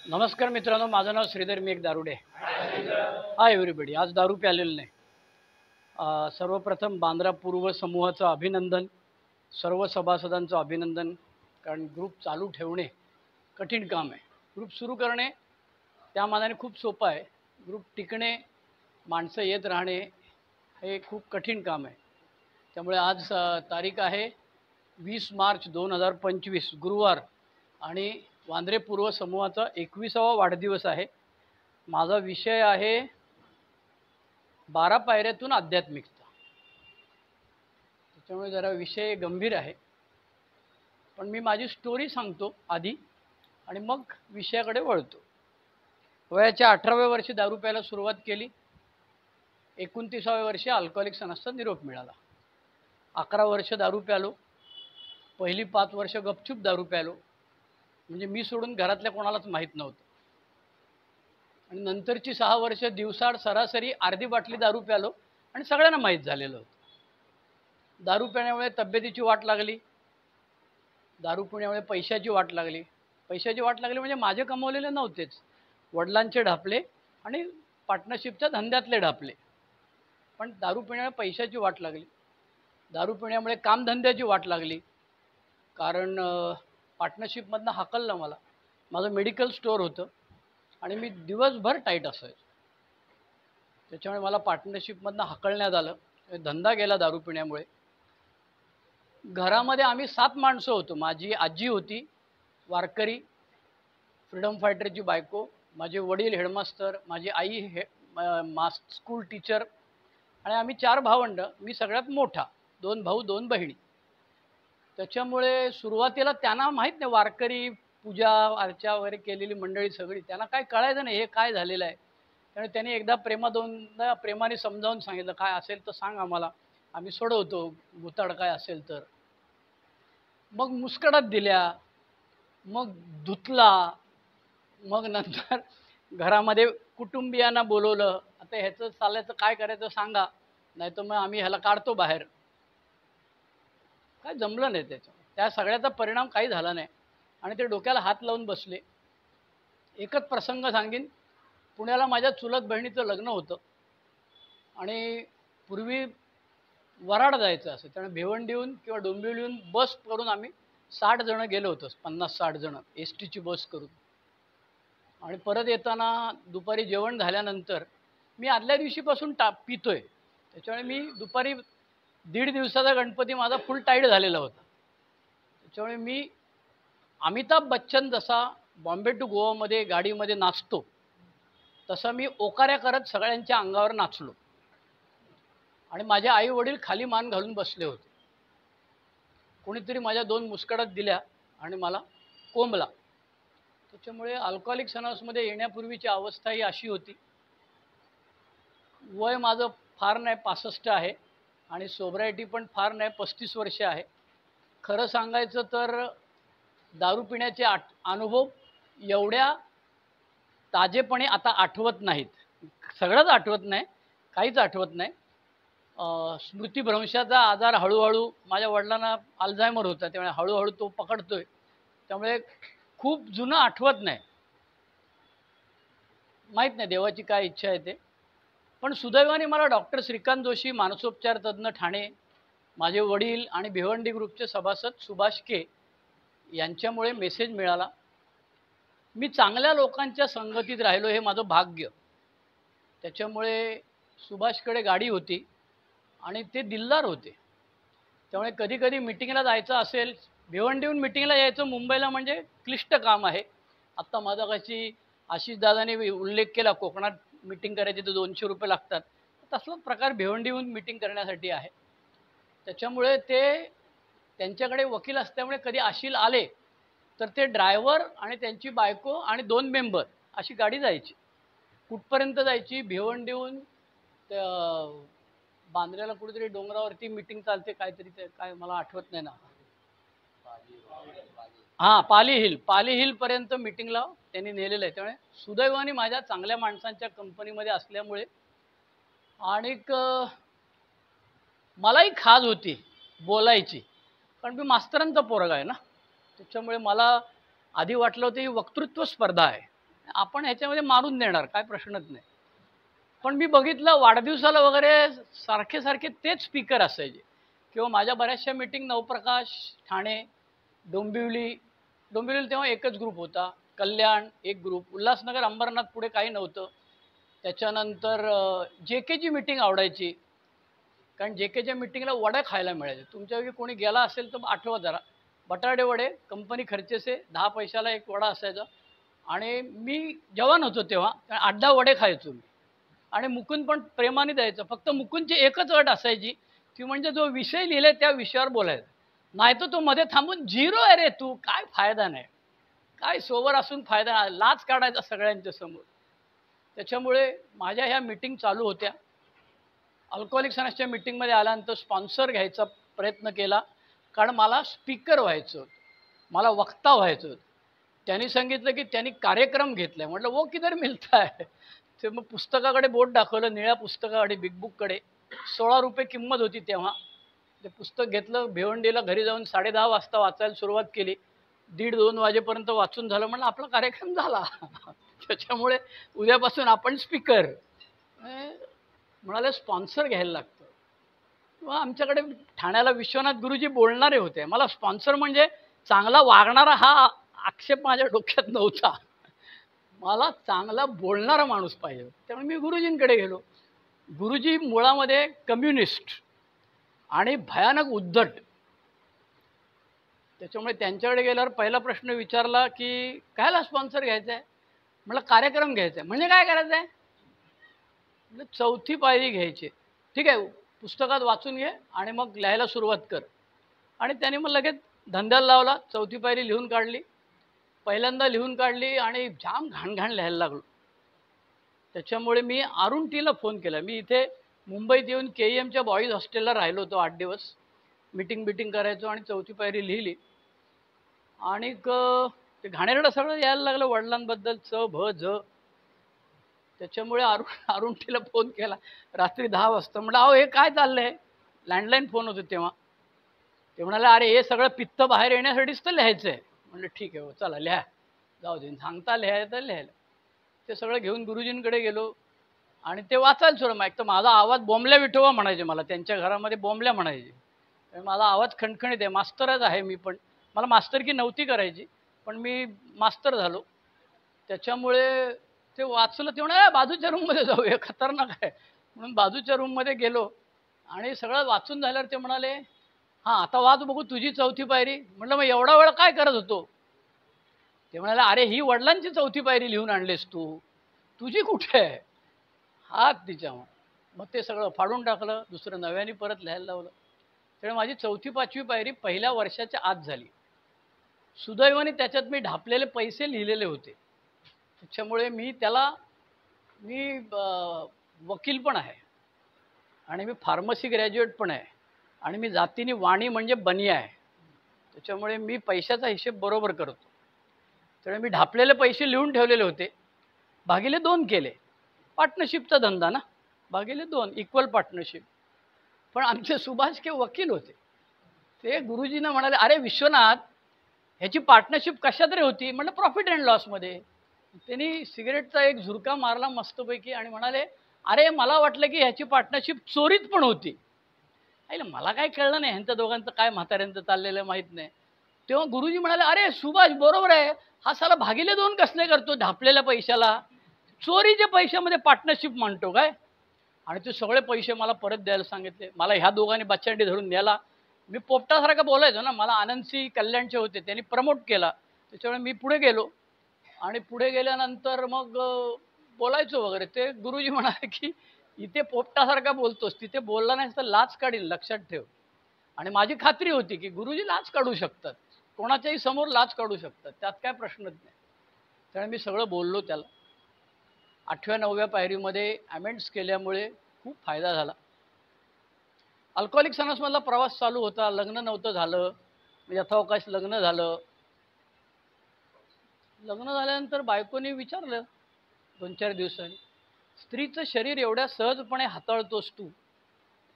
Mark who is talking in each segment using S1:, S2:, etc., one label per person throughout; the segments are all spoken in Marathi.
S1: नमस्कार मित्रांनो, माझं नाव श्रीधर, मी एक दारुडे. Hi everybody. आज दारू प्यालेलं नाही. सर्वप्रथम बांद्रा पूर्व समूहाचं अभिनंदन, सर्व सभासदांचं अभिनंदन. कारण ग्रुप चालू ठेवणे कठीण काम आहे. ग्रुप सुरू करणे त्या मानाने खूप सोपं आहे. ग्रुप टिकणे, माणसं येत राहणे हे खूप कठीण काम आहे. त्यामुळे आज तारीख आहे 20 मार्च 2025 गुरुवार आणि वांद्रे पूर्व समूहाचा 21वा वाढदिवस आहे. माझा विषय आहे 12 पायऱ्यातून आध्यात्मिकता. त्याच्यामुळे जरा विषय गंभीर आहे, पण मी माझी स्टोरी सांगतो आधी आणि मग विषयाकडे वळतो. वयाच्या 18व्या वर्षी दारू प्यायला सुरुवात केली. 29व्या वर्षी अल्कोहोलिक्स अनसचा निरोप मिळाला. 11 वर्ष दारू प्यालो. पहिली 5 वर्ष गपचूप दारू प्यालो, म्हणजे मी सोडून घरातल्या कोणालाच माहीत नव्हतं. आणि नंतरची 6 वर्ष दिवसाड सरासरी अर्धी बाटली दारू प्यालो आणि सगळ्यांना माहीत झालेलं होतं. दारू पिण्यामुळे तब्येतीची वाट लागली. दारू पिण्यामुळे पैशाची वाट लागली. पैशाची वाट लागली म्हणजे माझे कमवलेले नव्हतेच, वडिलांचे ढापले आणि पार्टनरशिपच्या धंद्यातले ढापले. पण दारू पिण्यामुळे पैशाची वाट लागली. दारू पिण्यामुळे कामधंद्याची वाट लागली. कारण पार्टनरशिपमधनं हाकललं मला. माझं मेडिकल स्टोअर होतं आणि मी दिवसभर टाईट असायचो. त्याच्यामुळे मला पार्टनरशिपमधनं हाकलण्यात आलं. धंदा गेला दारू पिण्यामुळे. घरामध्ये आम्ही 7 माणसं होतो. माझी आजी होती वारकरी, फ्रीडम फायटरची बायको, माझे वडील हेडमास्टर, माझी आई स्कूल टीचर आणि आम्ही 4 भावंड. मी सगळ्यात मोठा. 2 भाऊ 2 बहिणी. त्याच्यामुळे सुरुवातीला त्यांना माहीत नाही, वारकरी पूजा अर्चा वगैरे केलेली मंडळी सगळी, त्यांना काय कळायचं नाही हे काय झालेलं आहे. त्यामुळे त्यांनी एकदा दोनदा प्रेमाने समजावून सांगितलं, काय असेल तर सांग आम्हाला, आम्ही सोडवतो, भुताड काय असेल तर. मग मुस्कडात दिल्या, मग धुतला, मग नंतर घरामध्ये कुटुंबियांना बोलवलं. आता ह्याचं चालायचं काय करायचं सांगा, नाही तर मग आम्ही ह्याला काढतो बाहेर. काय जमलं नाही त्याचं. त्या सगळ्याचा परिणाम काही झाला नाही आणि ते डोक्याला हात लावून बसले. एकच प्रसंग सांगीन. पुण्याला माझ्या चुलत बहिणीचं लग्न होतं आणि पूर्वी वराड जायचं असं, त्यामुळे भिवंडीहून किंवा डोंबिवलीहून बस करून आम्ही 60 जण गेलो होतो. 50-60 जण एस टीची बस करून. आणि परत येताना दुपारी जेवण झाल्यानंतर मी आदल्या दिवशीपासून पितोय. त्याच्यामुळे मी दुपारी 1.5 दिवसाचा गणपती माझा फुल टाईट झालेला होता. त्याच्यामुळे मी अमिताभ बच्चन जसा बॉम्बे टू गोवामध्ये गाडीमध्ये नाचतो, तसं मी ओकाऱ्या करत सगळ्यांच्या अंगावर नाचलो आणि माझे आई वडील खाली मान घालून बसले होते. कोणीतरी माझ्या 2 मुस्कडात दिल्या आणि मला कोंबला. त्याच्यामुळे अल्कोहोलिक्स अनॉनिमसमध्ये येण्यापूर्वीची अवस्था ही अशी होती. वय माझं फार नाही, 65 आहे आणि सोब्रायटी पण फार नाही, 35 वर्ष आहे. खरं सांगायचं तर दारू पिण्याचे अनुभव एवढ्या ताजेपणे आता आठवत नाहीत. सगळंच आठवत नाही, काहीच आठवत नाही. स्मृतिभ्रंशाचा आजार हळूहळू, माझ्या वडिलांना अल्झायमर होता, त्यामुळे हळूहळू तो पकडतोय. त्यामुळे खूप जुनं आठवत नाही. माहीत नाही देवाची काय इच्छा आहे ते. पण सुदैवाने मला डॉक्टर श्रीकांत जोशी, मानसोपचार तज्ज्ञ ठाणे, माझे वडील आणि भिवंडी ग्रुपचे सभासद सुभाष के यांच्यामुळे मेसेज मिळाला. मी चांगल्या लोकांच्या संगतीत राहिलो हे माझं भाग्य. त्याच्यामुळे सुभाषकडे गाडी होती आणि ते दिलदार होते. त्यामुळे कधी कधी मिटिंगला जायचं असेल, भिवंडीहून मिटिंगला यायचं मुंबईला म्हणजे क्लिष्ट काम आहे. आत्ता माझा कशी आशिष दादाने उल्लेख केला, कोकणात मिटिंग करायची तर 200 रुपये लागतात. तसलाच प्रकार भिवंडीहून मिटिंग करण्यासाठी आहे. त्याच्यामुळे त्यांच्याकडे वकील असल्यामुळे कधी आशिल आले तर ते ड्रायव्हर आणि त्यांची बायको आणि 2 मेंबर अशी गाडी जायची. कुठपर्यंत जायची, भिवंडीहून बांद्र्याला कुठेतरी डोंगरावरती मिटिंग चालते काहीतरी, ते काय मला आठवत नाही ना. हां, पाली हिलपर्यंत मिटिंगला त्यांनी नेलेलं आहे. त्यामुळे सुदैवाने माझ्या चांगल्या माणसांच्या कंपनीमध्ये असल्यामुळे आणि मलाही खाज होती बोलायची, कारण मी मास्तरांचा पोरगा आहे ना. त्याच्यामुळे मला आधी वाटलं होतं ही वक्तृत्व स्पर्धा आहे आपण ह्याच्यामध्ये मारून देणार, काय प्रश्नच नाही. पण मी बघितलं वाढदिवसाला वगैरे सारखे सारखे तेच स्पीकर असायचे. किंवा माझ्या बऱ्याचशा मीटिंग नवप्रकाश, ठाणे, डोंबिवली तेव्हा एकच ग्रुप होता, कल्याण एक ग्रुप, उल्हासनगर, अंबरनाथ पुढे काही नव्हतं. त्याच्यानंतर जे केची मीटिंग आवडायची, कारण जे केच्या मीटिंगला वडे खायला मिळायचे. तुमच्यापैकी कोणी गेला असेल तर आठवा जरा, बटाटे वडे कंपनी खर्चेसे, 10 पैशाला एक वडा असायचा. आणि मी जवान होतो तेव्हा, 8-10 वडे खायचो मी. आणि मुकुंद पण प्रेमाने द्यायचं. फक्त मुकुंदची एकच अट असायची, ती म्हणजे जो विषय लिहिलाय त्या विषयावर बोलायचं, नाही तर तो मध्ये थांबून झिरो आहे रे तू, काय फायदा नाही, काय सोबर असून फायदा नाही, लाच काढायचा सगळ्यांच्या समोर. त्याच्यामुळे माझ्या ह्या मीटिंग चालू होत्या. अल्कोहोलिक्स अनॉनिमसच्या मीटिंगमध्ये आल्यानंतर स्पॉन्सर घ्यायचा प्रयत्न केला, कारण मला स्पीकर व्हायचं होतं, मला वक्ता व्हायचं होतं. त्यांनी सांगितलं की त्यांनी कार्यक्रम घेतला आहे. म्हटलं वो किधर मिळता आहे. ते मग पुस्तकाकडे बोट दाखवलं, निळ्या पुस्तकाकडे, बिग बुककडे. 16 रुपये किंमत होती तेव्हा. ते पुस्तक घेतलं, भिवंडीला घरी जाऊन 10:30 वाजता वाचायला सुरुवात केली. 1:30-2 वाजेपर्यंत वाचून झालं. म्हणलं आपला कार्यक्रम झाला. त्याच्यामुळे उद्यापासून आपण स्पीकर. म्हणाले स्पॉन्सर घ्यायला लागतं. किंवा आमच्याकडे ठाण्याला विश्वनाथ गुरुजी बोलणारे होते. मला स्पॉन्सर म्हणजे चांगला वागणारा हा आक्षेप माझ्या डोक्यात नव्हता. मला चांगला बोलणारा माणूस पाहिजे. त्यामुळे मी गुरुजींकडे गेलो. गुरुजी मुळामध्ये कम्युनिस्ट आणि भयानक उद्धट. त्याच्यामुळे त्यांच्याकडे गेल्यावर पहिला प्रश्न विचारला की कायला स्पॉन्सर घ्यायचा आहे. म्हटलं कार्यक्रम घ्यायचा आहे. म्हणजे काय करायचं आहे. म्हणजे 4थी पायरी घ्यायची. ठीक आहे, पुस्तकात वाचून घे आणि मग लिहायला सुरुवात कर. आणि त्याने मग लगेच धंद्याला लावला. 4थी पायरी लिहून काढली. पहिल्यांदा लिहून काढली आणि जाम घाण लिहायला लागलो. त्याच्यामुळे मी अरुण टीला फोन केला. मी इथे मुंबईत येऊन KEMच्या बॉईज हॉस्टेलला राहिलो होतो 8 दिवस. मीटिंग करायचो आणि 4थी पायरी लिहिली. आणि ते घाणेरडं सगळं यायला लागलं वडिलांबद्दल, च भ झ. त्याच्यामुळे अरुण टीला फोन केला रात्री 10 वाजता. म्हटलं अहो हे काय चाललंय. लँडलाईन फोन होतो तेव्हा. ते म्हणाले अरे हे सगळं पित्त बाहेर येण्यासाठीच तर लिहायचं आहे. म्हणलं ठीक आहे हो, चला लिहा, जाऊ दे, सांगता लिहायचं तर लिहायला. ते सगळं घेऊन गुरुजींकडे गेलो आणि ते वाचायला सोडं. एक तर माझा आवाज बोंबल्या विठोबा म्हणायचे मला, त्यांच्या घरामध्ये बोंबल्या म्हणायचे. माझा आवाज खणखणीत आहे, मास्तरच आहे मी पण. मला मास्तरकी नव्हती करायची, पण मी मास्तर झालो. त्याच्यामुळे ते वाचलं. ते म्हणा बाजूच्या रूममध्ये जाऊया, खतरनाक आहे म्हणून बाजूच्या रूममध्ये गेलो. आणि सगळं वाचून झाल्यावर ते म्हणाले हां आता वाच बघू तुझी 4थी पायरी. म्हटलं मग एवढा वेळ काय करत होतो. ते म्हणाले अरे ही वडिलांची 4थी पायरी लिहून आणलीस तू, तुझी कुठे आहे. हात तिच्यावर. मग ते सगळं फाडून टाकलं, दुसरं नव्याने परत लिहायला लावलं. त्यामुळे माझी 4थी 5वी पायरी पहिल्या वर्षाच्या आत झाली. सुदैवाने त्याच्यात मी ढापलेले पैसे लिहिलेले होते. त्याच्यामुळे मी वकील पण आहे आणि मी फार्मसी ग्रॅज्युएट पण आहे आणि मी जातीने वाणी म्हणजे बनिया आहे. त्याच्यामुळे मी पैशाचा हिशेब बरोबर करतो. त्यामुळे मी ढापलेले पैसे लिहून ठेवलेले होते. भागिले 2 केले. पार्टनरशिपचा धंदा ना, भागिले 2 इक्वल पार्टनरशिप. पण आमचे सुभाष के वकील होते. ते गुरुजींना म्हणाले अरे विश्वनाथ ह्याची पार्टनरशिप कशात रे होती. म्हटलं प्रॉफिट अँड लॉसमध्ये. त्यांनी सिगरेटचा एक झुरका मारला मस्तपैकी आणि म्हणाले अरे मला वाटलं की ह्याची पार्टनरशिप चोरीत पण होती. ऐकलं मला काय कळलं नाही, ह्यांच्या दोघांचं काय म्हाताऱ्यांचं चाललेलं माहीत नाही. तेव्हा गुरुजी म्हणाले अरे सुभाष बरोबर आहे, हा साला भागिले 2 कसले करतो ढापलेल्या पैशाला, चोरीच्या पैशामध्ये पार्टनरशिप मांडतो काय. आणि ते सगळे पैसे मला परत द्यायला सांगितले. मला ह्या दोघांनी बच्चांडी धरून न्याला. मी पोपटासारखा बोलायचो ना, मला आनंदसिंह कल्याणचे होते, त्यांनी प्रमोट केला. त्याच्यामुळे मी पुढे गेलो आणि पुढे गेल्यानंतर मग बोलायचो वगैरे. ते गुरुजी म्हणाले की इथे पोपटासारखा बोलतोस, तिथे बोलला नाहीस तर लाच काढील, लक्षात ठेव. आणि माझी खात्री होती की गुरुजी लाच काढू शकतात, कोणाच्याही समोर लाच काढू शकतात, त्यात काय प्रश्नच नाही. त्यामुळे मी सगळं बोललो त्याला. 8व्या-9व्या पायरीमध्ये अमेंड्स केल्यामुळे खूप फायदा झाला. अल्कोहोलिक्स अनॉनिमसमधला प्रवास चालू होता. लग्न नव्हतं झालं, यथावकाश लग्न झालं. लग्न झाल्यानंतर बायकोनी विचारलं 2-4 दिवसांनी, स्त्रीचं शरीर एवढ्या सहजपणे हाताळतोस तू,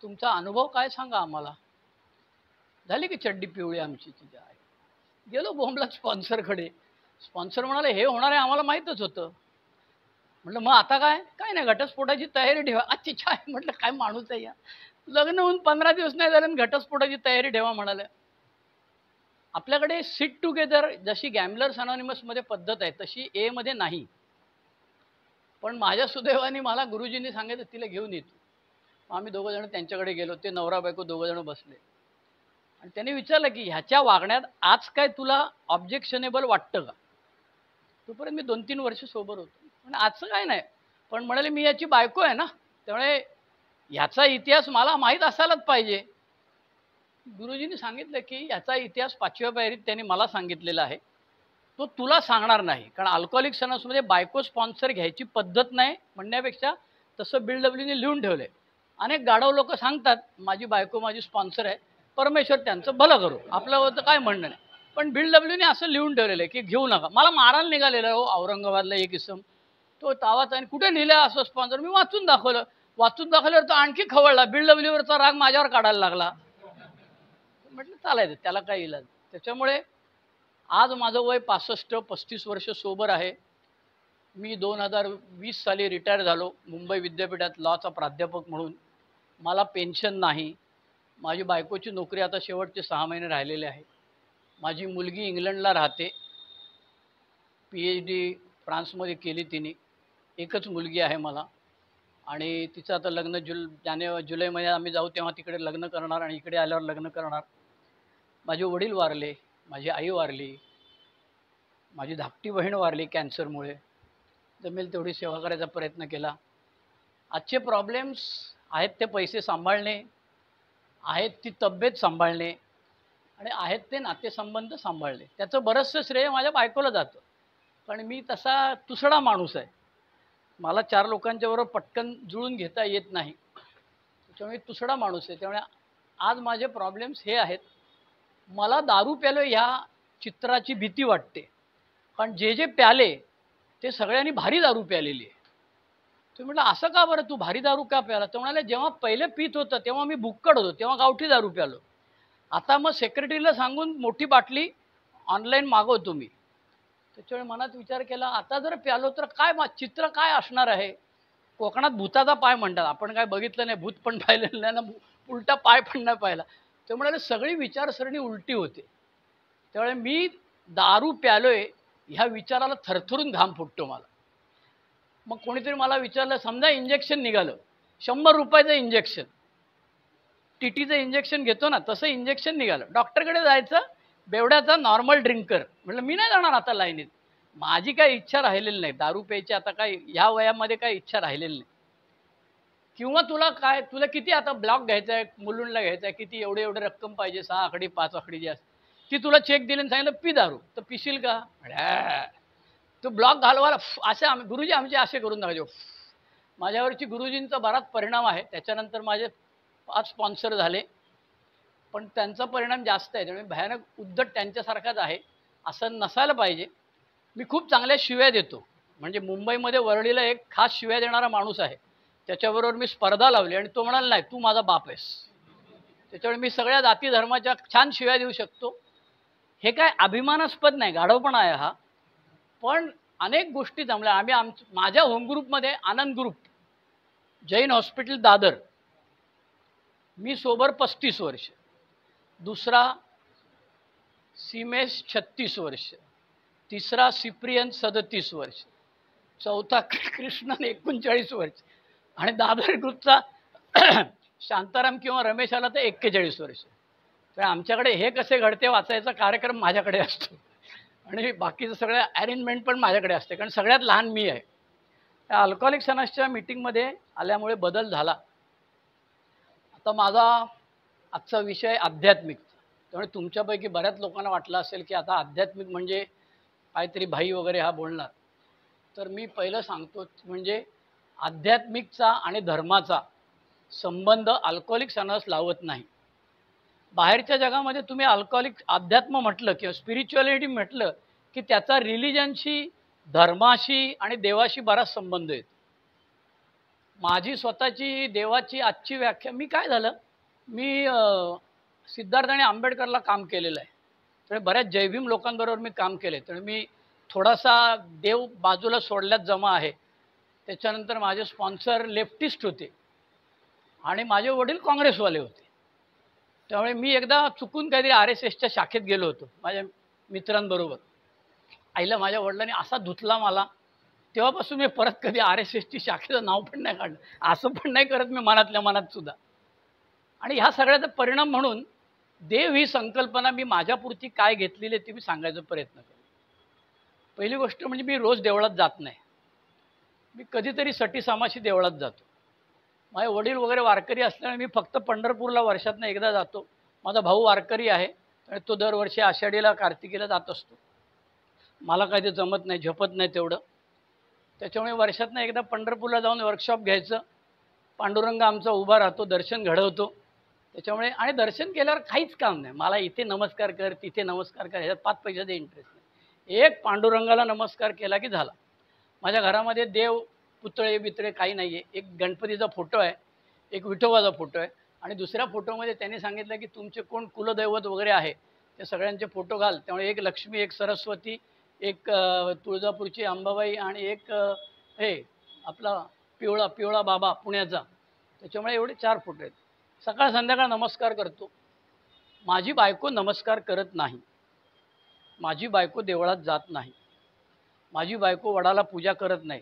S1: तुमचा अनुभव काय सांगा आम्हाला. झाली की चड्डी पिवळी आमची तिच्या आहे. गेलो बोंबला स्पॉन्सरकडे. स्पॉन्सर म्हणाले हे होणार आहे आम्हाला माहीतच होतं. म्हटलं मग आता काय काय नाही, घटस्फोटाची तयारी ठेवा. अच्छा आहे म्हटलं, काय माणूस आहे या, लग्न होऊन 15 दिवस नाही झालं घटस्फोटाची तयारी ठेवा म्हणाले. आपल्याकडे सिट टुगेदर जशी गॅम्बलर्स अनॉनिमसमध्ये पद्धत आहे तशी ए मध्ये नाही. पण माझ्या सुदैवाने मला गुरुजींनी सांगितलं तिला घेऊन येतो. आम्ही दोघं जण त्यांच्याकडे गेलो. ते नवरा बायको दोघं जण बसले आणि त्यांनी विचारलं की ह्याच्या वागण्यात आज काय तुला ऑब्जेक्शनेबल वाटतं का. तोपर्यंत मी 2-3 वर्ष सोबर होतो. पण आजचं काय नाही, पण म्हणाले मी याची बायको आहे ना, त्यामुळे ह्याचा इतिहास मला माहीत असायलाच पाहिजे. गुरुजींनी सांगितलं की याचा इतिहास 5व्या पायरीत त्यांनी मला सांगितलेला आहे, तो तुला सांगणार नाही. कारण अल्कोहोलिक अनॉनिमसमध्ये बायको स्पॉन्सर घ्यायची पद्धत नाही म्हणण्यापेक्षा तसं बिल डब्ल्यूने लिहून ठेवलंय. अनेक गाढव लोक सांगतात माझी बायको माझी स्पॉन्सर आहे, परमेश्वर त्यांचं भलं करू, आपलं होतं काय म्हणणं नाही. पण बिल डब्ल्यूने असं लिहून ठेवलेलं आहे की घेऊ नका. मला मारायला निघालेला हो औरंगाबादला एक इसम, तो तावाचा आणि कुठे लिहिलं असं स्पॉन्सर. मी वाचून दाखवल्यावर तो आणखी खवळला, बिल डब्ल्यूवरचा राग माझ्यावर काढायला लागला. म्हटलं चालायचं, त्याला काय इलाज. त्याच्यामुळे आज माझं वय 65-35 वर्ष सोबर आहे. मी 2020 साली रिटायर झालो मुंबई विद्यापीठात लॉचा प्राध्यापक म्हणून. मला पेन्शन नाही. माझी बायकोची नोकरी आता शेवटचे 6 महिने राहिलेले आहे. माझी मुलगी इंग्लंडला राहते, PhD फ्रान्समध्ये केली तिने. एकच मुलगी आहे मला आणि तिचं आता लग्न जुलै महिन्यात आम्ही जाऊ तेव्हा तिकडे लग्न करणार आणि इकडे आल्यावर लग्न करणार. माझे वडील वारले, माझी आई वारली, माझी धाकटी बहीण वारली कॅन्सरमुळे. जमेल तेवढी सेवा करायचा प्रयत्न केला. आजचे प्रॉब्लेम्स आहेत ते पैसे सांभाळणे, आहेत ती तब्येत सांभाळणे आणि आहेत ते नातेसंबंध सांभाळणे. त्याचं बरंचसं श्रेय माझ्या बायकोला जातं. कारण मी तसा तुसडा माणूस आहे, मला 4 लोकांच्याबरोबर पटकन जुळून घेता येत नाही. त्याच्यामुळे तुसडा माणूस आहे. त्यामुळे आज माझे प्रॉब्लेम्स हे आहेत. मला दारू प्यालो ह्या चित्राची भीती वाटते. कारण जे प्याले ते सगळ्यांनी भारी दारू प्यालेली आहे. तुम्ही म्हटलं असं का बरं, तू भारी दारू का प्याला. तर म्हणाले जेव्हा पहिले पीत होतं तेव्हा मी भुक्कड होतो, तेव्हा गावठी दारू प्यालो. आता मग सेक्रेटरीला सांगून मोठी बाटली ऑनलाईन मागवतो मी. त्याच्यामुळे मनात विचार केला आता जर प्यालो तर काय चित्र काय असणार आहे. कोकणात भूताचा पाय म्हणतात, आपण काय बघितलं नाही, भूत पण पाहिलेलं नाही ना, उलटा पाय पण नाही पाहिला. ते म्हणाले सगळी विचारसरणी उलटी होते. त्यामुळे मी दारू प्यालोय ह्या विचाराला थरथरून घाम फुटतो मला. मग कोणीतरी मला विचारलं, समजा इंजेक्शन निघालं, 100 रुपयाचं इंजेक्शन, TTचं इंजेक्शन घेतो ना तसं इंजेक्शन निघालं, डॉक्टरकडे जायचं, बेवड्याचा नॉर्मल ड्रिंकर. म्हटलं मी नाही जाणार आता लाईनीत, माझी काही इच्छा राहिलेली नाही दारू प्यायची. आता काय ह्या वयामध्ये काही इच्छा राहिलेली नाही. किंवा तुला किती आता ब्लॉक घ्यायचा आहे, मुलुंडला घ्यायचा आहे, किती एवढे रक्कम पाहिजे, 6 आकडी 5 आकडी जी असते ती तुला चेक दिली आणि सांगितलं पी दारू, तर पिशील का. तो ब्लॉक घालवायला असे गुरुजी आमचे असे करून दाखवायचे. माझ्यावरची गुरुजींचा बराच परिणाम आहे. त्याच्यानंतर माझे 5 स्पॉन्सर झाले, पण त्यांचा परिणाम जास्त आहे. त्यामुळे भयानक उद्धट त्यांच्यासारखाच आहे, असं नसायला पाहिजे. मी खूप चांगल्या शिव्या देतो. म्हणजे मुंबईमध्ये वरळीला एक खास शिव्या देणारा माणूस आहे, त्याच्याबरोबर मी स्पर्धा लावली आणि तो म्हणाला नाही तू माझा बाप आहेस. त्याच्यामुळे मी सगळ्या जाती धर्माच्या छान शिव्या देऊ शकतो. हे काय अभिमानास्पद नाही, गाढवपणा आहे हा. पण अनेक गोष्टी जमल्या. माझ्या होम ग्रुपमध्ये आनंद ग्रुप, जैन हॉस्पिटल दादर, मी सोबर 35 वर्ष, दुसरा सीमेश 36 वर्ष, तिसरा सिप्रियन 37 वर्ष, चौथा कृष्णन 39 वर्ष आणि दादर ग्रुपचा शांताराम किंवा रमेश आला तर 41 वर्ष. तर आमच्याकडे हे कसे घडते वाचायचा कार्यक्रम माझ्याकडे असतो आणि बाकीचं सगळं अरेंजमेंट पण माझ्याकडे असते, कारण सगळ्यात लहान मी आहे. त्या अल्कोहोलिक अनॉनिमसच्या मीटिंगमध्ये आल्यामुळे बदल झाला. आता माझा आजचा विषय आध्यात्मिकता. त्यामुळे तुमच्यापैकी बऱ्याच लोकांना वाटलं असेल की आता आध्यात्मिक म्हणजे काहीतरी भाई वगैरे हा बोलणार. तर मी पहिलं सांगतो म्हणजे आध्यात्मिकचा आणि धर्माचा संबंध अल्कोहोलिक अनॉनिमस लावत नाही. बाहेरच्या जगामध्ये तुम्ही अल्कोहोलिक अध्यात्म म्हटलं किंवा स्पिरिच्युअलिटी म्हटलं की त्याचा रिलिजनशी, धर्माशी आणि देवाशी बराच संबंध आहे. माझी स्वतःची देवाची आजची व्याख्या, मी काय झालं, मी सिद्धार्थ आणि आंबेडकरला काम केलेलं आहे. तर बऱ्याच जयभीम लोकांबरोबर मी काम केले. तर मी थोडासा देव बाजूला सोडल्यात जमा आहे. त्याच्यानंतर माझे स्पॉन्सर लेफ्टिस्ट होते आणि माझे वडील काँग्रेसवाले होते. त्यामुळे मी एकदा चुकून काहीतरी RSSच्या शाखेत गेलो होतो माझ्या मित्रांबरोबर. आईला माझ्या वडिलांनी असा धुतला मला, तेव्हापासून मी परत कधी RSSची शाखेचं नाव पण नाही काढलं. असं पण नाही करत मी मनातल्या मनात सुद्धा. आणि ह्या सगळ्याचा परिणाम म्हणून देव ही संकल्पना मी माझ्यापुरती काय घेतलेली आहे ती मी सांगायचा प्रयत्न करेन. पहिली गोष्ट म्हणजे मी रोज देवळात जात नाही. मी कधीतरी सटीसामाशी देवळात जातो. माझे वडील वगैरे वारकरी असल्याने मी फक्त पंढरपूरला वर्षातनं एकदा जातो. माझा भाऊ वारकरी आहे आणि तो दरवर्षी आषाढीला कार्तिकीला जात असतो. मला काय ते जमत नाही, झपत नाही तेवढं. त्याच्यामुळे वर्षातनं एकदा पंढरपूरला जाऊन वर्कशॉप घ्यायचं. पांडुरंग आमचा उभा राहतो, दर्शन घडवतो. त्याच्यामुळे आणि दर्शन केल्यावर काहीच काम नाही. मला इथे नमस्कार कर, तिथे नमस्कार कर, ह्याच्यात 5 पैशाचा इंटरेस्ट नाही. एक पांडुरंगाला नमस्कार केला की झाला. माझ्या घरामध्ये देव पुतळे बितळे काही नाही आहे. एक गणपतीचा फोटो आहे, एक विठोबाचा फोटो आहे आणि दुसऱ्या फोटोमध्ये त्यांनी सांगितलं की तुमचे कोण कुलदैवत वगैरे आहे ते सगळ्यांचे फोटो घाल. त्यामुळे एक लक्ष्मी, एक सरस्वती, एक तुळजापूरची अंबाबाई आणि एक हे आपला पिवळा बाबा पुण्याचा. त्याच्यामुळे एवढे 4 फोटो आहेत. सकाळ संध्याकाळ नमस्कार करतो. माझी बायको नमस्कार करत नाही. माझी बायको देवळात जात नाही. माझी बायको वडाला पूजा करत नाही.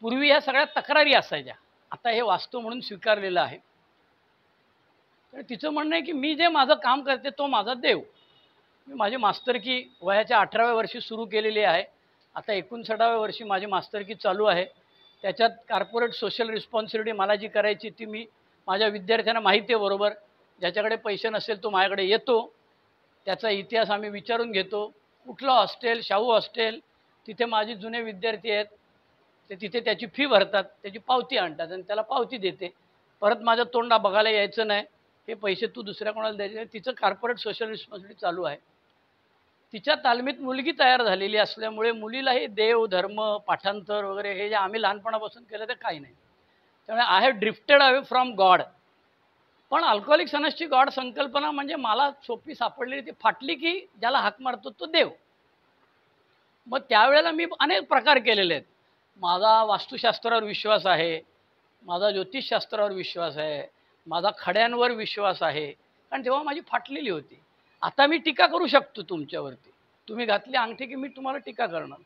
S1: पूर्वी ह्या सगळ्या तक्रारी असायच्या. आता हे वास्तव म्हणून स्वीकारलेलं आहे. तर तिचं म्हणणं आहे की मी जे माझं काम करते तो माझा देव. मी माझी मास्तरकी वयाच्या 18व्या वर्षी सुरू केलेली आहे. आता 59व्या वर्षी माझी मास्तरकी चालू आहे. त्याच्यात कॉर्पोरेट सोशल रिस्पॉन्सिबिलिटी मला जी करायची ती मी माझ्या विद्यार्थ्यांना माहिती आहे बरोबर. ज्याच्याकडे पैसे नसेल तो माझ्याकडे येतो. त्याचा इतिहास आम्ही विचारून घेतो. कुठलं हॉस्टेल, शाहू हॉस्टेल, तिथे माझे जुने विद्यार्थी आहेत. ते तिथे त्याची फी भरतात, त्याची पावती आणतात आणि त्याला पावती देते. परत माझं तोंडा बघायला यायचं नाही, हे पैसे तू दुसऱ्या कोणाला द्यायचे. तिचं कॉर्पोरेट सोशल रिस्पॉन्सिबिलिटी चालू आहे. तिच्या तालमीत मुलगी तयार झालेली असल्यामुळे मुलीलाही देव, धर्म, पाठांतर वगैरे हे जे आम्ही लहानपणापासून केलं ते काही नाही. त्यामुळे I have drifted away from God. पण अल्कोहोलिक्स अनसची गॉड संकल्पना म्हणजे मला सोपी सापडलेली. ती फाटली की ज्याला हाक मारतो तो देव. मग त्यावेळेला मी अनेक प्रकार केलेले आहेत. माझा वास्तुशास्त्रावर विश्वास आहे, माझा ज्योतिषशास्त्रावर विश्वास आहे, माझा खड्यांवर विश्वास आहे. कारण तेव्हा माझी फाटलेली होती. आता मी टीका करू शकतो तुमच्यावरती. तुम्ही घातली अंगठी की मी तुम्हाला टीका करणार.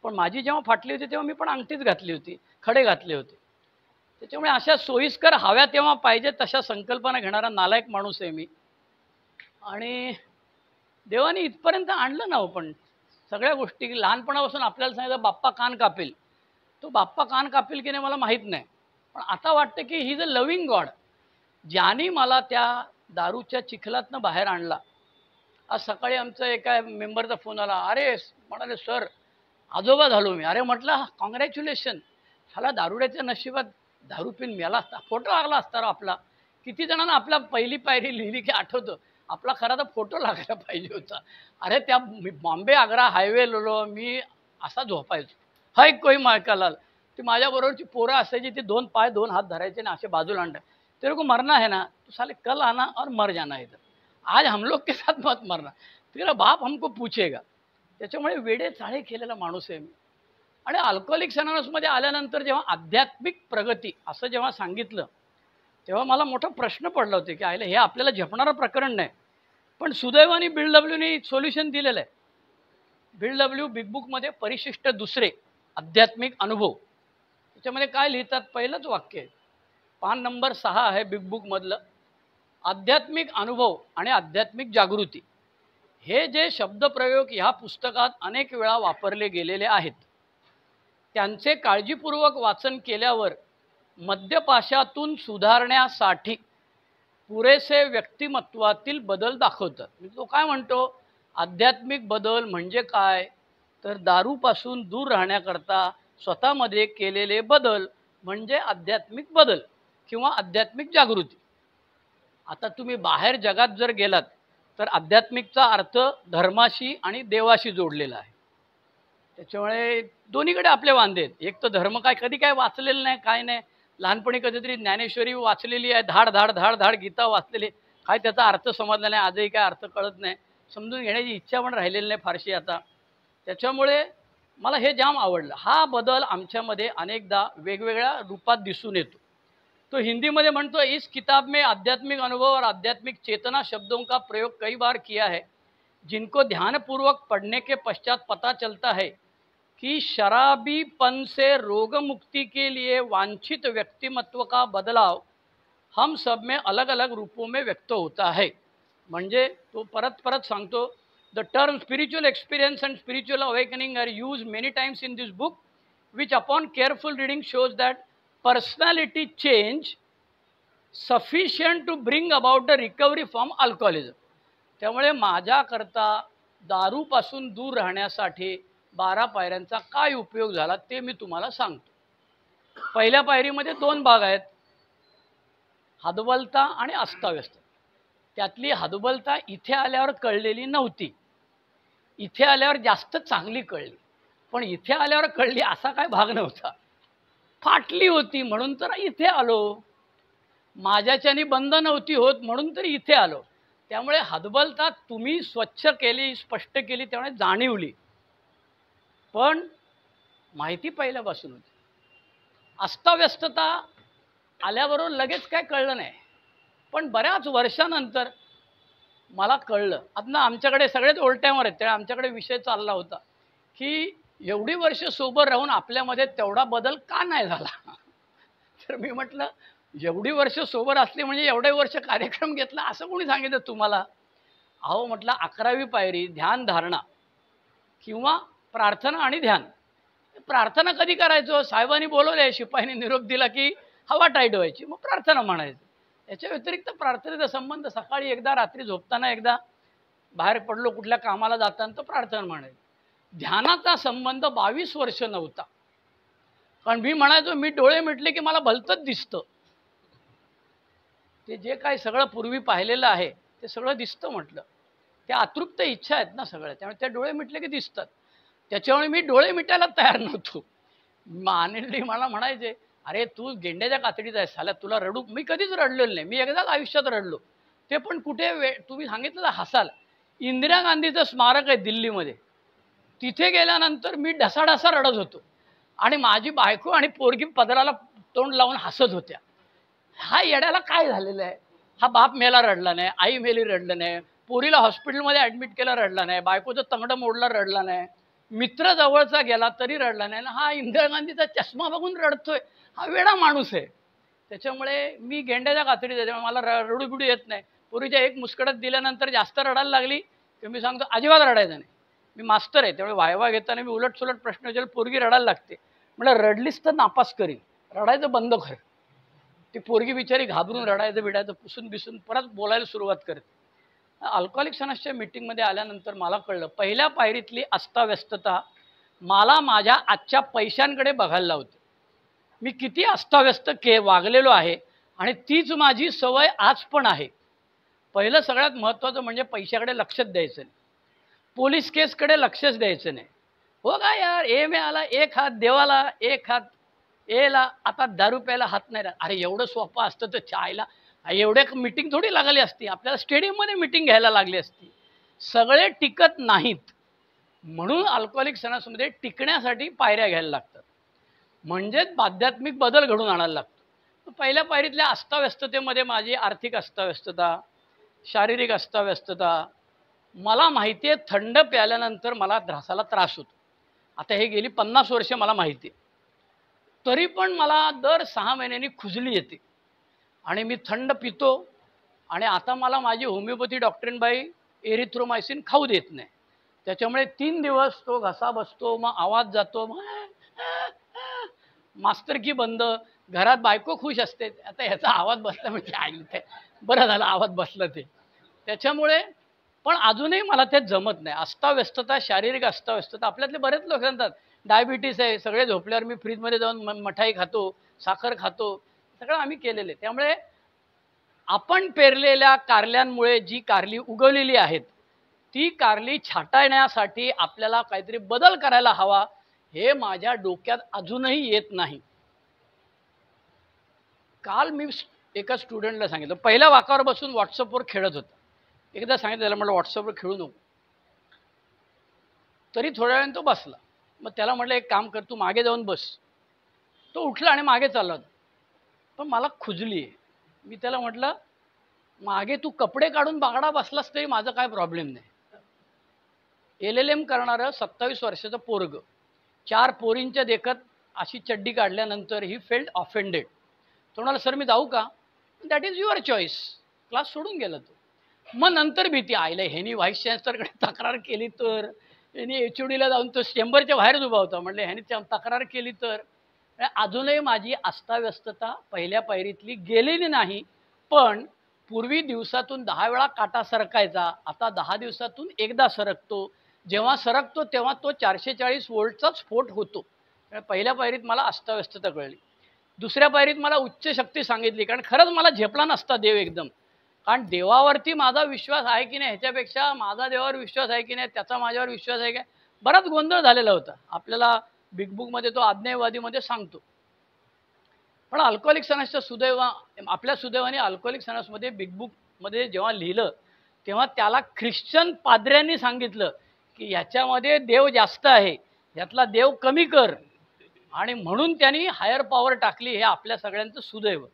S1: पण माझी जेव्हा फाटली होती तेव्हा मी पण अंगठीच घातली होती, खडे घातले होते. त्याच्यामुळे अशा सोयीस्कर हव्या तेव्हा पाहिजे तशा संकल्पना घेणारा नालायक माणूस आहे मी. आणि देवाने इथपर्यंत आणलं ना हो. पण सगळ्या गोष्टी लहानपणापासून आपल्याला सांगितलं बाप्पा कान कापेल. तो बाप्पा कान कापेल की नाही मला माहीत नाही. पण आता वाटतं की he is a loving God. ज्याने मला त्या दारूच्या चिखलातनं बाहेर आणला. आज सकाळी आमचा एका मेंबरचा फोन आला. अरे म्हणाले सर आजोबा झालो मी. अरे म्हटलं कॉंग्रॅच्युलेशन. ह्याला दारुड्याच्या नशिबात दारू पिऊन मेला असता, फोटो लागला असता आपला. किती जणांना आपला पहिली पायरी लिहिली की आठवतं. आपला खरा तर फोटो लागायला पाहिजे होता. अरे त्या बॉम्बे आग्रा हायवे मी असा झोपायचो. हाय कोई मायकालाल. ती माझ्याबरोबरची पोरं असायची. ती 2 पाय 2 हात धरायचे ना असे बाजूला आणतात. तेरे को मरना है ना तो साले कल आना और मर जाना इधर. आज हम लोग के साथ मत मरना, तेरा बाप हमको पूछेगा. त्याच्यामुळे वेडे चाळे केलेला माणूस आहे मी. आणि अल्कोहोलिक्स अनोनिमसमध्ये आल्यानंतर जेव्हा आध्यात्मिक प्रगती असं जेव्हा सांगितलं तेव्हा मला मोठा प्रश्न पडला होता की आयला हे आपल्याला झेपणारं प्रकरण नाही. पण सुदैवाने बिल डब्ल्यूने सोल्युशन दिलेलं आहे. बिल डब्ल्यू बिग बुकमध्ये परिशिष्ट 2 आध्यात्मिक अनुभव. त्याच्यामध्ये काय लिहितात, पहिलंच वाक्य आहे, पान नंबर 6 आहे बिग बुकमधलं. आध्यात्मिक अनुभव आणि आध्यात्मिक जागृती हे जे शब्दप्रयोग ह्या पुस्तकात अनेक वेळा वापरले गेलेले आहेत. त्यांचे काळजीपूर्वक वाचन केल्यावर मध्यपाशातून सुधारण्यासाठी पुरेसे व्यक्तिमत्वातील बदल दाखवतात. तो काय म्हणतो, आध्यात्मिक बदल म्हणजे काय तर दारूपासून दूर राहण्याकरता स्वतःमध्ये केलेले बदल म्हणजे आध्यात्मिक बदल किंवा आध्यात्मिक जागृती. आता तुम्ही बाहेर जगात जर गेलात तर आध्यात्मिकचा अर्थ धर्माशी आणि देवाशी जोडलेला आहे. त्याच्यामुळे दोन्हीकडे आपले वांदे आहेत. एक तर धर्म काय कधी काय वाचलेलं नाही, काय नाही. लहानपणी कधीतरी ज्ञानेश्वरी वाचलेली आहे, धाड धाड धाड धाड गीता वाचलेली, काय त्याचा अर्थ समजला नाही, आजही काय अर्थ कळत नाही, समजून घेण्याची इच्छा पण राहिलेली नाही फारशी आता. त्याच्यामुळे मला हे जाम आवडलं. हा बदल आमच्यामध्ये अनेकदा वेगवेगळ्या रूपात दिसून येतो. तो हिंदीमध्ये म्हणतो, इस किताब में आध्यात्मिक अनुभव और आध्यात्मिक चेतना शब्दों का प्रयोग कई बार किया है, जिनको ध्यानपूर्वक पढ़ने के पश्चात पता चलता है कि शराबीपन से रोग मुक्ति के लिए वांछित व्यक्तिमत्व का बदलाव हम सब में अलग अलग रूपों में व्यक्त होता है. म्हणजे तो परत परत सांगतो, the term spiritual experience and spiritual awakening are used many times in this book, which upon careful reading shows that personality change sufficient to bring about the recovery from alcoholism. त्यामुळे माझ्याकरता दारूपासून दूर राहण्यासाठी 12 पायऱ्यांचा काय उपयोग झाला ते मी तुम्हाला सांगतो. पहिल्या पायरीमध्ये 2 भाग आहेत, हतबलता आणि अस्ताव्यस्त. त्यातली हतबलता इथे आल्यावर कळलेली नव्हती, इथे आल्यावर जास्त चांगली कळली. पण इथे आल्यावर कळली असा काय भाग नव्हता, फाटली होती म्हणून तर इथे आलो. माझ्याच्यानी बंद नव्हती होत म्हणून तर इथे आलो. त्यामुळे हतबलता तुम्ही स्वच्छ केली, स्पष्ट केली, त्यामुळे जाणीवली, पण माहिती पहिल्यापासून होती. अस्ताव्यस्तता आल्याबरोबर लगेच काय कळलं नाही, पण बऱ्याच वर्षानंतर मला कळलं. आता आमच्याकडे सगळेच ओल्ड टाइमर आहेत, त्यामुळे आमच्याकडे विषय चालला होता की एवढी वर्ष सोबत राहून आपल्यामध्ये तेवढा बदल का नाही झाला. तर मी म्हटलं, एवढी वर्ष सोबत असली म्हणजे एवढे वर्ष कार्यक्रम घेतला असं कोणी सांगितलं तुम्हाला? अहो म्हटलं, 11वी पायरी ध्यान धारणा किंवा प्रार्थना आणि ध्यान. प्रार्थना कधी करायचो? साहेबांनी बोलवले, शिपाईने निरोप दिला की हवा टाईट व्हायची, मग प्रार्थना म्हणायचं. याच्या व्यतिरिक्त प्रार्थनेचा संबंध सकाळी एकदा, रात्री झोपताना एकदा, बाहेर पडलो कुठल्या कामाला जाताना तर प्रार्थना म्हणायचं. ध्यानाचा संबंध 22 वर्ष नव्हता. कारण मी म्हणायचो, मी डोळे मिटले की मला भलतंच दिसतं. ते जे काय सगळं पूर्वी पाहिलेलं आहे ते सगळं दिसतं म्हटलं. त्या अतृप्त इच्छा आहेत ना सगळ्या, त्यामुळे त्या डोळे मिटले की दिसतात. त्याच्यामुळे मी डोळे मिटायला तयार नव्हतो. अनिल मला म्हणायचे, अरे तू गेंड्याच्या कातडीत आहेस साला, तुला रडू. मी कधीच रडलेलो नाही, मी एकदाच आयुष्यात रडलो, ते पण कुठे, तुम्ही सांगितलं हसाल. इंदिरा गांधीचं स्मारक आहे दिल्लीमध्ये, तिथे गेल्यानंतर मी ढसाढसा रडत होतो आणि माझी बायको आणि पोरगी पदराला तोंड लावून हसत होत्या. हा येड्याला काय झालेलं आहे? हा बाप मेला रडला नाही, आई मेली रडलं नाही, पोरीला हॉस्पिटलमध्ये ॲडमिट केला रडला नाही, बायकोचं तंगडं मोडला रडला नाही, मित्र जवळचा गेला तरी रडला नाही. हा इंदिरा गांधीचा चष्मा बघून रडतोय, हा वेडा माणूस आहे. त्याच्यामुळे मी गेंड्याच्या कातडीत आहे, त्यामुळे मला रडूबिडू येत नाही. पोरीच्या एक मुस्कडत दिल्यानंतर जास्त रडायला लागली की मी सांगतो अजिबात रडायचं नाही. मी मास्टर आहे, त्यामुळे वायवा घेताना मी उलटसुलट प्रश्न विचारले, पोरगी रडायला लागते, म्हटलं रडलीस तर नापास करीन, रडायचं बंद कर. ती पोरगी बिचारी घाबरून रडायचं बिडायचं पुसून बिसून परत बोलायला सुरुवात करते. अल्कोहोलिक्स अनोनिमसच्या मीटिंगमध्ये आल्यानंतर मला कळलं, पहिल्या पायरीतली अस्ताव्यस्तता मला माझ्या आजच्या पैशांकडे बघायला लावते. मी किती अस्ताव्यस्त वागलेलो आहे आणि तीच माझी सवय आज पण आहे. पहिलं सगळ्यात महत्त्वाचं म्हणजे पैशाकडे लक्षच द्यायचं नाही, पोलीस केसकडे लक्षच द्यायचं नाही. हो का यार, ए मे आला एक हात देवाला, एक हात एला, आता दारू प्यायला हात नाही. अरे एवढं सोपं असतं तर चायला एवढे मीटिंग थोडी लागली असती, आपल्याला स्टेडियममध्ये मीटिंग घ्यायला लागली असती. सगळे टिकत नाहीत, म्हणून अल्कोहोलिक्स अनोनिमसमध्ये टिकण्यासाठी पायऱ्या घ्यायला लागतात, म्हणजेच आध्यात्मिक बदल घडून आणायला लागतो. पहिल्या पायरीतल्या अस्ताव्यस्ततेमध्ये माझी आर्थिक अस्ताव्यस्तता, शारीरिक अस्ताव्यस्तता. मला माहिती आहे थंड प्यायल्यानंतर मला ध्रासाला त्रास होतो. आता हे गेली 50 वर्ष मला माहिती आहे, तरी पण मला दर 6 महिन्यांनी खुजली येते आणि मी थंड पितो. आणि आता मला माझी होमिओपॅथी डॉक्टरीनबाई एरिथ्रोमायसिन खाऊ देत नाही, त्याच्यामुळे 3 दिवस तो घसा बसतो, मग आवाज जातो, मास्तर की बंद. घरात बायको खुश असते, आता ह्याचा आवाज बसला म्हणजे ऐकते, बरं झालं आवाज बसलं ते. त्याच्यामुळे पण अजूनही मला ते जमत नाही. अस्ताव्यस्तता, शारीरिक अस्ताव्यस्तता. आपल्यातले बरेच लोक सांगतात डायबिटीस आहे, सगळे झोपल्यावर मी फ्रीजमध्ये जाऊन मठाई खातो, साखर खातो, सगळं आम्ही केलेलं आहे. त्यामुळे आपण पेरलेल्या कारल्यांमुळे जी कारली उगवलेली आहेत, ती कारली छाटण्यासाठी आपल्याला काहीतरी बदल करायला हवा, हे माझ्या डोक्यात अजूनही येत नाही. काल मी एका स्टुडंटला सांगितलं, पहिल्या वाकावर बसून व्हॉट्सअपवर खेळत होता. एकदा सांगितलं त्याला, म्हटलं व्हॉट्सअपवर खेळू नको. तरी थोड्या वेळाने तो बसला. मग त्याला म्हटलं एक काम कर, तू मागे जाऊन बस. तो उठला आणि मागे चालला होता. पण मला खुजली आहे. मी त्याला म्हटलं, मागे तू कपडे काढून बागडा बसलास तरी माझं काय प्रॉब्लेम नाही. LLM करणारं 27 वर्षाचं पोरग 4 पोरींच्या देखत अशी चड्डी काढल्यानंतर ही फेल्ड ऑफेंडेड. तो म्हणाला, सर मी जाऊ का? That is your choice. Class सोडून गेला तो. मग नंतर भीती, आईला ह्यानी व्हाईस चान्सलरकडे तक्रार केली तर, ह्यानी HODला जाऊन तो चेंबरच्या बाहेर उभा होता. म्हटलं ह्यानी तक्रार केली तर. अजूनही माझी अस्ताव्यस्तता पहिल्या पायरीतली गेलेली नाही. पण पूर्वी दिवसातून 10 वेळा काटा सरकायचा, आता 10 दिवसातून एकदा सरकतो. जेव्हा सरकतो तेव्हा तो 440 व्होल्टचा स्फोट होतो. पहिल्या पायरीत मला अस्ताव्यस्तता कळली. दुसऱ्या पायरीत मला उच्च शक्ती सांगितली, कारण खरंच मला झेपला नसता देव एकदम. कारण देवावरती माझा विश्वास आहे की नाही, ह्याच्यापेक्षा माझा देवावर विश्वास आहे की नाही, त्याचा माझ्यावर विश्वास आहे काय, बराच गोंधळ झालेला होता. आपल्याला बिग बुकमध्ये तो आज्ञेयवादीमध्ये सांगतो. पण अल्कोहोलिक्स अनॉनिमसच्या आपल्या सुदैवाने अल्कोहोलिक्स अनॉनिमसमध्ये बिग बुकमध्ये जेव्हा लिहिलं तेव्हा त्याला ख्रिश्चन पाद्र्यांनी सांगितलं की ह्याच्यामध्ये देव जास्त आहे, यातला देव कमी कर. आणि म्हणून त्यांनी हायर पॉवर टाकली. हे आपल्या सगळ्यांचं सुदैव.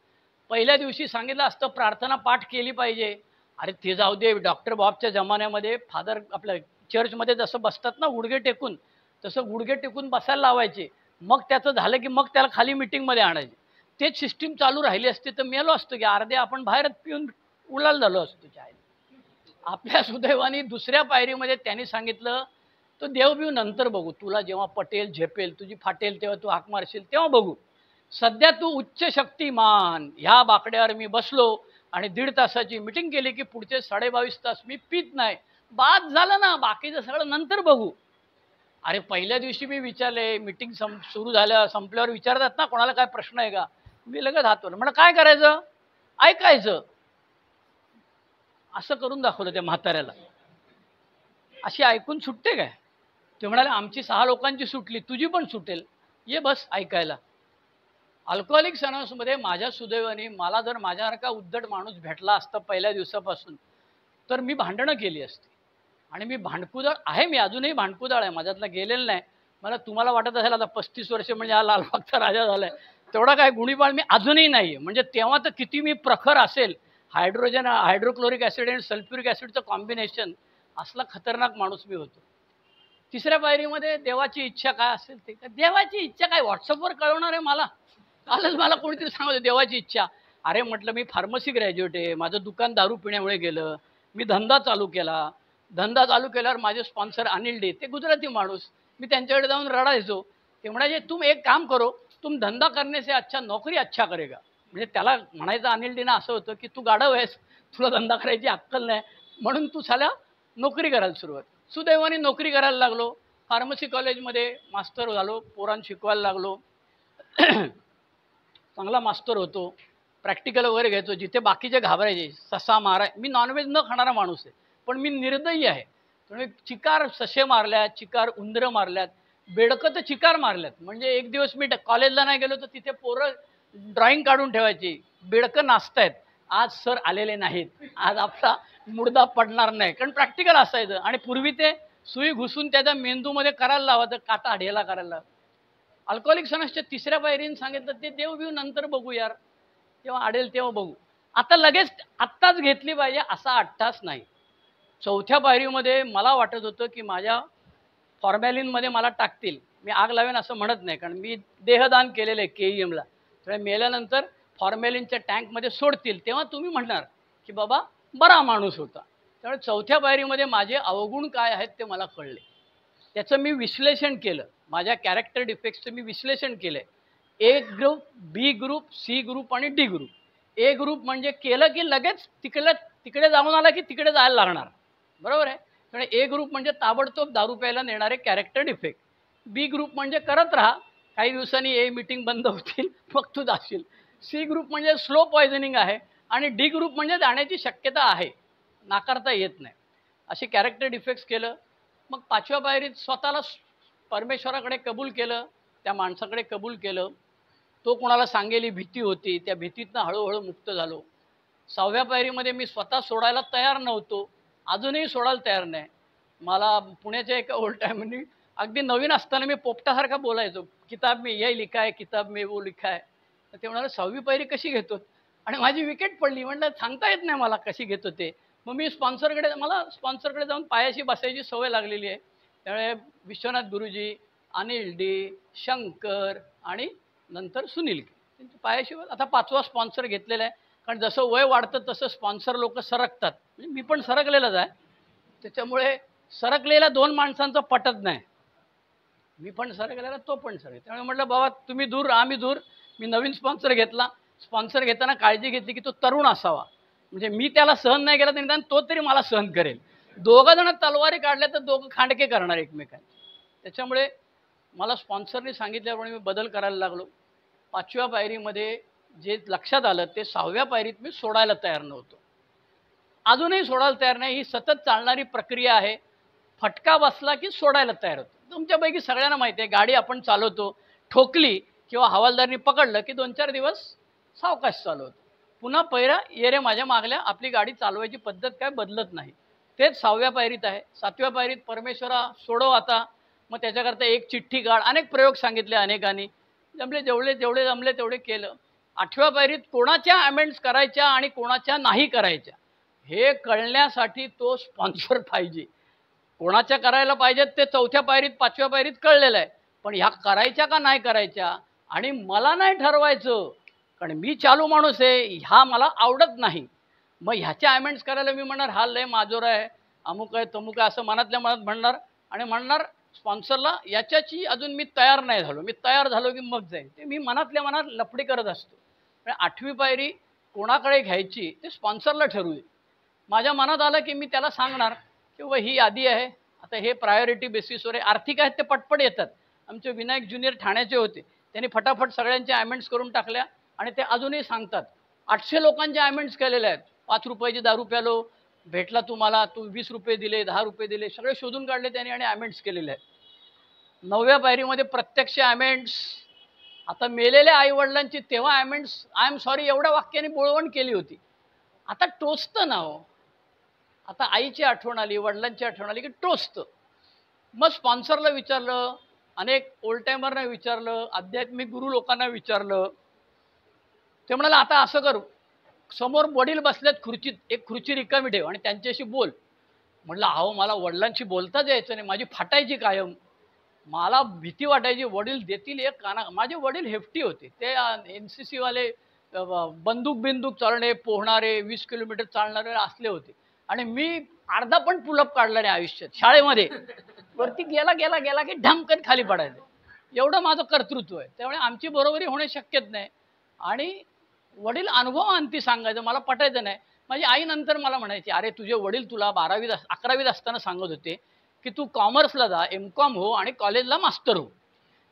S1: पहिल्या दिवशी सांगितलं असतं प्रार्थना पाठ केली पाहिजे. अरे ते जाऊ दे, डॉक्टर बॉबच्या जमान्यामध्ये फादर आपल्या चर्चमध्ये जसं बसतात ना गुडघे टेकून, तसं गुडघे टेकून बसायला लावायचे. मग त्याचं झालं की मग त्याला खाली मीटिंगमध्ये आणायचे. तेच सिस्टीम चालू राहिली असते तर मेलो असतो की अर्धे आपण बाहेर पिऊन उलाल झालो असतो चाय. आपल्या सुदैवाने दुसऱ्या पायरीमध्ये त्यांनी सांगितलं, तो देव बिव नंतर बघू, तुला जेव्हा पटेल झेपेल, तुझी फाटेल तेव्हा तू हाक मारशील तेव्हा बघू. सध्या तू उच्च शक्तिमान ह्या बाकड्यावर मी बसलो आणि 1.5 तासाची मीटिंग केली की पुढचे 22.5 तास मी पीत नाही. बाद झालं ना, बाकीचं सगळं नंतर बघू. अरे पहिल्या दिवशी मी विचारले, मीटिंग सुरू झाल्या संपल्यावर विचारतात ना कोणाला काय प्रश्न आहे का, मी लगेच हात वरला. म्हणजे काय करायचं, ऐकायचं. असं करून दाखवलं त्या म्हाताऱ्याला. अशी ऐकून सुटते काय? ते म्हणाले आमची 6 लोकांची सुटली, तुझी पण सुटेल, ये बस ऐकायला. अल्कोहोलिक्स अनॉनिमसमध्ये माझ्या सुदैवाने मला जर माझ्यासारखा उद्धट माणूस भेटला असता पहिल्या दिवसापासून तर मी भांडणं केली असती. आणि मी भांडकुदळ आहे, मी अजूनही भांडकुदळ आहे, माझ्यातला गेलेलं नाही. मला तुम्हाला वाटत असेल आता 35 वर्ष म्हणजे हा लालबागचा राजा झालाय, तेवढा काय गुणीबाळ मी अजूनही नाही आहे. म्हणजे तेव्हा तर किती मी प्रखर असेल. हायड्रोक्लोरिक ॲसिड आणि सल्फ्युरिक ॲसिडचं कॉम्बिनेशन, असला खतरनाक माणूस मी होतो. तिसऱ्या पायरीमध्ये देवाची इच्छा काय असेल ते. देवाची इच्छा काय व्हॉट्सअपवर कळवणार आहे मला? कालच मला कोणीतरी सांगत देवाची इच्छा. अरे म्हटलं मी फार्मसी ग्रॅज्युएट आहे, माझं दुकान दारू पिण्यामुळे गेलं, मी धंदा चालू केला. धंदा चालू केल्यावर माझे स्पॉन्सर अनिल डे, ते गुजराती माणूस, मी त्यांच्याकडे जाऊन रडायचो. ते म्हणायचे तुम एक काम करो, तुम धंदा करने से अच्छा नौकरी अच्छा करेगा. म्हणजे त्याला म्हणायचं अनिल डेना असं होतं की तू गाढव आहेस, तुला धंदा करायची अक्कल नाही, म्हणून तू साल्या नोकरी करायला सुरुवात. सुदैवाने नोकरी करायला लागलो. फार्मसी कॉलेजमध्ये मास्तर झालो, पोरांना शिकवायला लागलो. चांगला मास्तर होतो. प्रॅक्टिकल वगैरे घ्यायचो. जिथे बाकीचे घाबरायचे, ससा मारा. मी नॉनव्हेज न खाणारा माणूस आहे, पण मी निर्दयी आहे. तुम्ही चिकार ससे मारल्यात, चिकार उंदरं मारल्यात, बेडकं तर चिकार मारल्यात. म्हणजे एक दिवस मी कॉलेजला नाही गेलो तर तिथे पोरं ड्रॉइंग काढून ठेवायची, बेडकं नाचतायत, आज सर आलेले नाहीत, आज आपला मुर्दा पडणार नाही, कारण प्रॅक्टिकल असायचं. आणि पूर्वी ते सुई घुसून त्याच्या मेंदूमध्ये करायला लावायचं, काटा अढेला करायला लावा. अल्कोहोलिक्स अनॉनिमसच्या तिसऱ्या पायरीने सांगितलं ते देव बिव नंतर बघू यार, तेव्हा आडेल तेव्हा बघू. आता लगेच आत्ताच घेतली पाहिजे असा अट्टास नाही. चौथ्या पायरीमध्ये मला वाटत होतं की माझ्या फॉर्मॅलिनमध्ये मला टाकतील, मी आग लावेन असं म्हणत नाही, कारण मी देहदान केलेलं आहे KEMला. त्यामुळे मेल्यानंतर फॉर्मॅलिनच्या टँकमध्ये सोडतील तेव्हा तुम्ही म्हणणार की बाबा बरा माणूस होता. त्यामुळे चौथ्या पायरीमध्ये माझे अवगुण काय आहेत ते मला कळले. त्याचं मी विश्लेषण केलं, माझ्या कॅरेक्टर डिफेक्ट्सचं मी विश्लेषण केलं आहे. A group, B group, C group आणि D ग्रुप. A ग्रुप म्हणजे केलं की लगेच तिकडे जाऊन आला की तिकडे जायला लागणार, बरोबर आहे. त्यामुळे A ग्रुप म्हणजे ताबडतोब दारू प्यायला नेणारे कॅरेक्टर डिफेक्ट. B ग्रुप म्हणजे करत राहा, काही दिवसांनी A मीटिंग बंद होतील, मग तू जाशील. C ग्रुप म्हणजे स्लो पॉयझनिंग आहे. आणि D ग्रुप म्हणजे जाण्याची शक्यता आहे, नाकारता येत नाही. असे कॅरेक्टर डिफेक्ट्स केलं. मग 5व्या पायरीत स्वतःला परमेश्वराकडे कबूल केलं, त्या माणसाकडे कबूल केलं. तो कोणाला सांगेल ही भीती होती, त्या भीतीतनं हळूहळू मुक्त झालो. 6व्या पायरीमध्ये मी स्वतः सोडायला तयार नव्हतो, अजूनही सोडायला तयार नाही. मला पुण्याच्या एका ओल्ड टायमनी अगदी नवीन असताना मी पोपटासारखा बोलायचो, किताब में ये लिखा है, किताब में वो लिखा है. तर ते म्हणाले 6वी पायरी कशी घेतो, आणि माझी विकेट पडली. म्हटलं सांगता येत नाही मला कशी घेतो ते. मग मी मला स्पॉन्सरकडे जाऊन पायाशी बसायची सवय लागलेली आहे. त्यामुळे विश्वनाथ गुरुजी, अनिल डी, शंकर आणि नंतर सुनील त्यांच्या पायाशी आता 5वा स्पॉन्सर घेतलेला आहे. कारण जसं वय वाढतं तसं स्पॉन्सर लोक सरकतात. म्हणजे मी पण सरकलेलाच आहे. त्याच्यामुळे सरकलेल्या 2 माणसांचं पटत नाही. मी पण सरकलेला, तो पण सरक. त्यामुळे म्हटलं बाबा तुम्ही दूर, आम्ही दूर. मी नवीन स्पॉन्सर घेतला. स्पॉन्सर घेताना काळजी घेतली की तो तरुण असावा, म्हणजे मी त्याला सहन नाही केला तर निदान तो तरी मला सहन करेल. 2 जण तलवारी काढल्या तर 2 खांडके करणार एकमेकांचे. त्याच्यामुळे मला स्पॉन्सरने सांगितल्याप्रमाणे मी बदल करायला लागलो. 5व्या पायरीमध्ये जे लक्षात आलं ते 6व्या पायरीत मी सोडायला तयार नव्हतो. अजूनही सोडायला तयार नाही. ही सतत चालणारी प्रक्रिया आहे. फटका बसला की सोडायला तयार होतो. तुमच्यापैकी सगळ्यांना माहिती आहे, गाडी आपण चालवतो, ठोकली किंवा हवालदारनी पकडलं की 2-4 दिवस सावकाश चालवतो. पुन्हा पैरा ये रे माझ्या मागल्या. आपली गाडी चालवायची पद्धत काय बदलत नाही. तेच 6व्या पायरीत आहे. 7व्या पायरीत परमेश्वरा सोडव आता, मग त्याच्याकरता एक चिठ्ठी काढ. अनेक प्रयोग सांगितले अनेकांनी. जेवढे जमले तेवढे केलं. 8व्या पायरीत कोणाच्या अमेंड्स करायच्या आणि कोणाच्या नाही करायच्या हे कळण्यासाठी तो स्पॉन्सर पाहिजे. कोणाच्या करायला पाहिजेत ते 4थ्या पायरीत 5व्या पायरीत कळलेलं आहे. पण ह्या करायच्या का नाही करायच्या आणि मला नाही ठरवायचं, कारण मी चालू माणूस आहे, ह्या मला आवडत नाही. मग ह्याच्या अमेंड्स करायला मी म्हणणार हा लय माजोरा आहे, अमुक आहे तमुक आहे असं मनातल्या मनात म्हणणार आणि म्हणणार स्पॉन्सरला याच्याची अजून मी तयार नाही झालो. मी तयार झालो की मग जाईल. ते मी मनातल्या मनात लफडी करत असतो. 8वी पायरी कोणाकडे घ्यायची ते स्पॉन्सरला ठरवू दे. माझ्या मनात आलं की मी त्याला सांगणार की बाबा ही यादी आहे, आता हे प्रायोरिटी बेसिसवर आहे. आर्थिक आहेत ते पटपट येतात. आमचे विनायक ज्युनियर ठाण्याचे होते, त्यांनी फटाफट सगळ्यांच्या अमेंड्स करून टाकल्या आणि ते अजूनही सांगतात. 800 लोकांच्या अमेंड्स केलेल्या आहेत. 5 रुपयाची दारू प्यालो, भेटला तुम्हाला, तू 20 रुपये दिले, 10 रुपये दिले, सगळे शोधून काढले त्यांनी आणि अमेंड्स केलेले आहेत. 9व्या पायरीमध्ये प्रत्यक्ष अमेंड्स. आता मेलेल्या आईवडिलांची तेव्हा अमेंड्स आय एम सॉरी एवढ्या वाक्याने बोळवण केली होती. आता टोचतं ना हो. आता आईची आठवण आली, वडिलांची आठवण आली की टोचतं. मग स्पॉन्सरला विचारलं, अनेक ओल्ड टायमरना विचारलं, आध्यात्मिक गुरु लोकांना विचारलं. ते म्हणाले आता असं करू, समोर वडील बसलेत खुर्चीत, एक खुर्ची रिकामी ठेव आणि त्यांच्याशी बोल. म्हटलं अहो मला वडिलांशी बोलताच यायचं नाही, माझी फाटायची कायम. मला भीती वाटायची वडील देतील एक काना. माझे वडील हेफ्टी होते, ते NCC वाले, बंदूक चालणे, पोहणारे, 20 किलोमीटर चालणारे असले होते. आणि मी अर्धा पण पुलअप काढला नाही आयुष्यात. शाळेमध्ये वरती गेला की ढमकन खाली पडायचं, एवढं माझं कर्तृत्व आहे. त्यामुळे आमची बरोबरी होणे शक्यच नाही. आणि वडील अनुभव अंती सांगायचं, मला पटायचं नाही. माझी आई नंतर मला म्हणायची अरे तुझे वडील तुला 11वीत असताना सांगत होते की तू कॉमर्सला जा, MCOM हो आणि कॉलेजला मास्टर हो.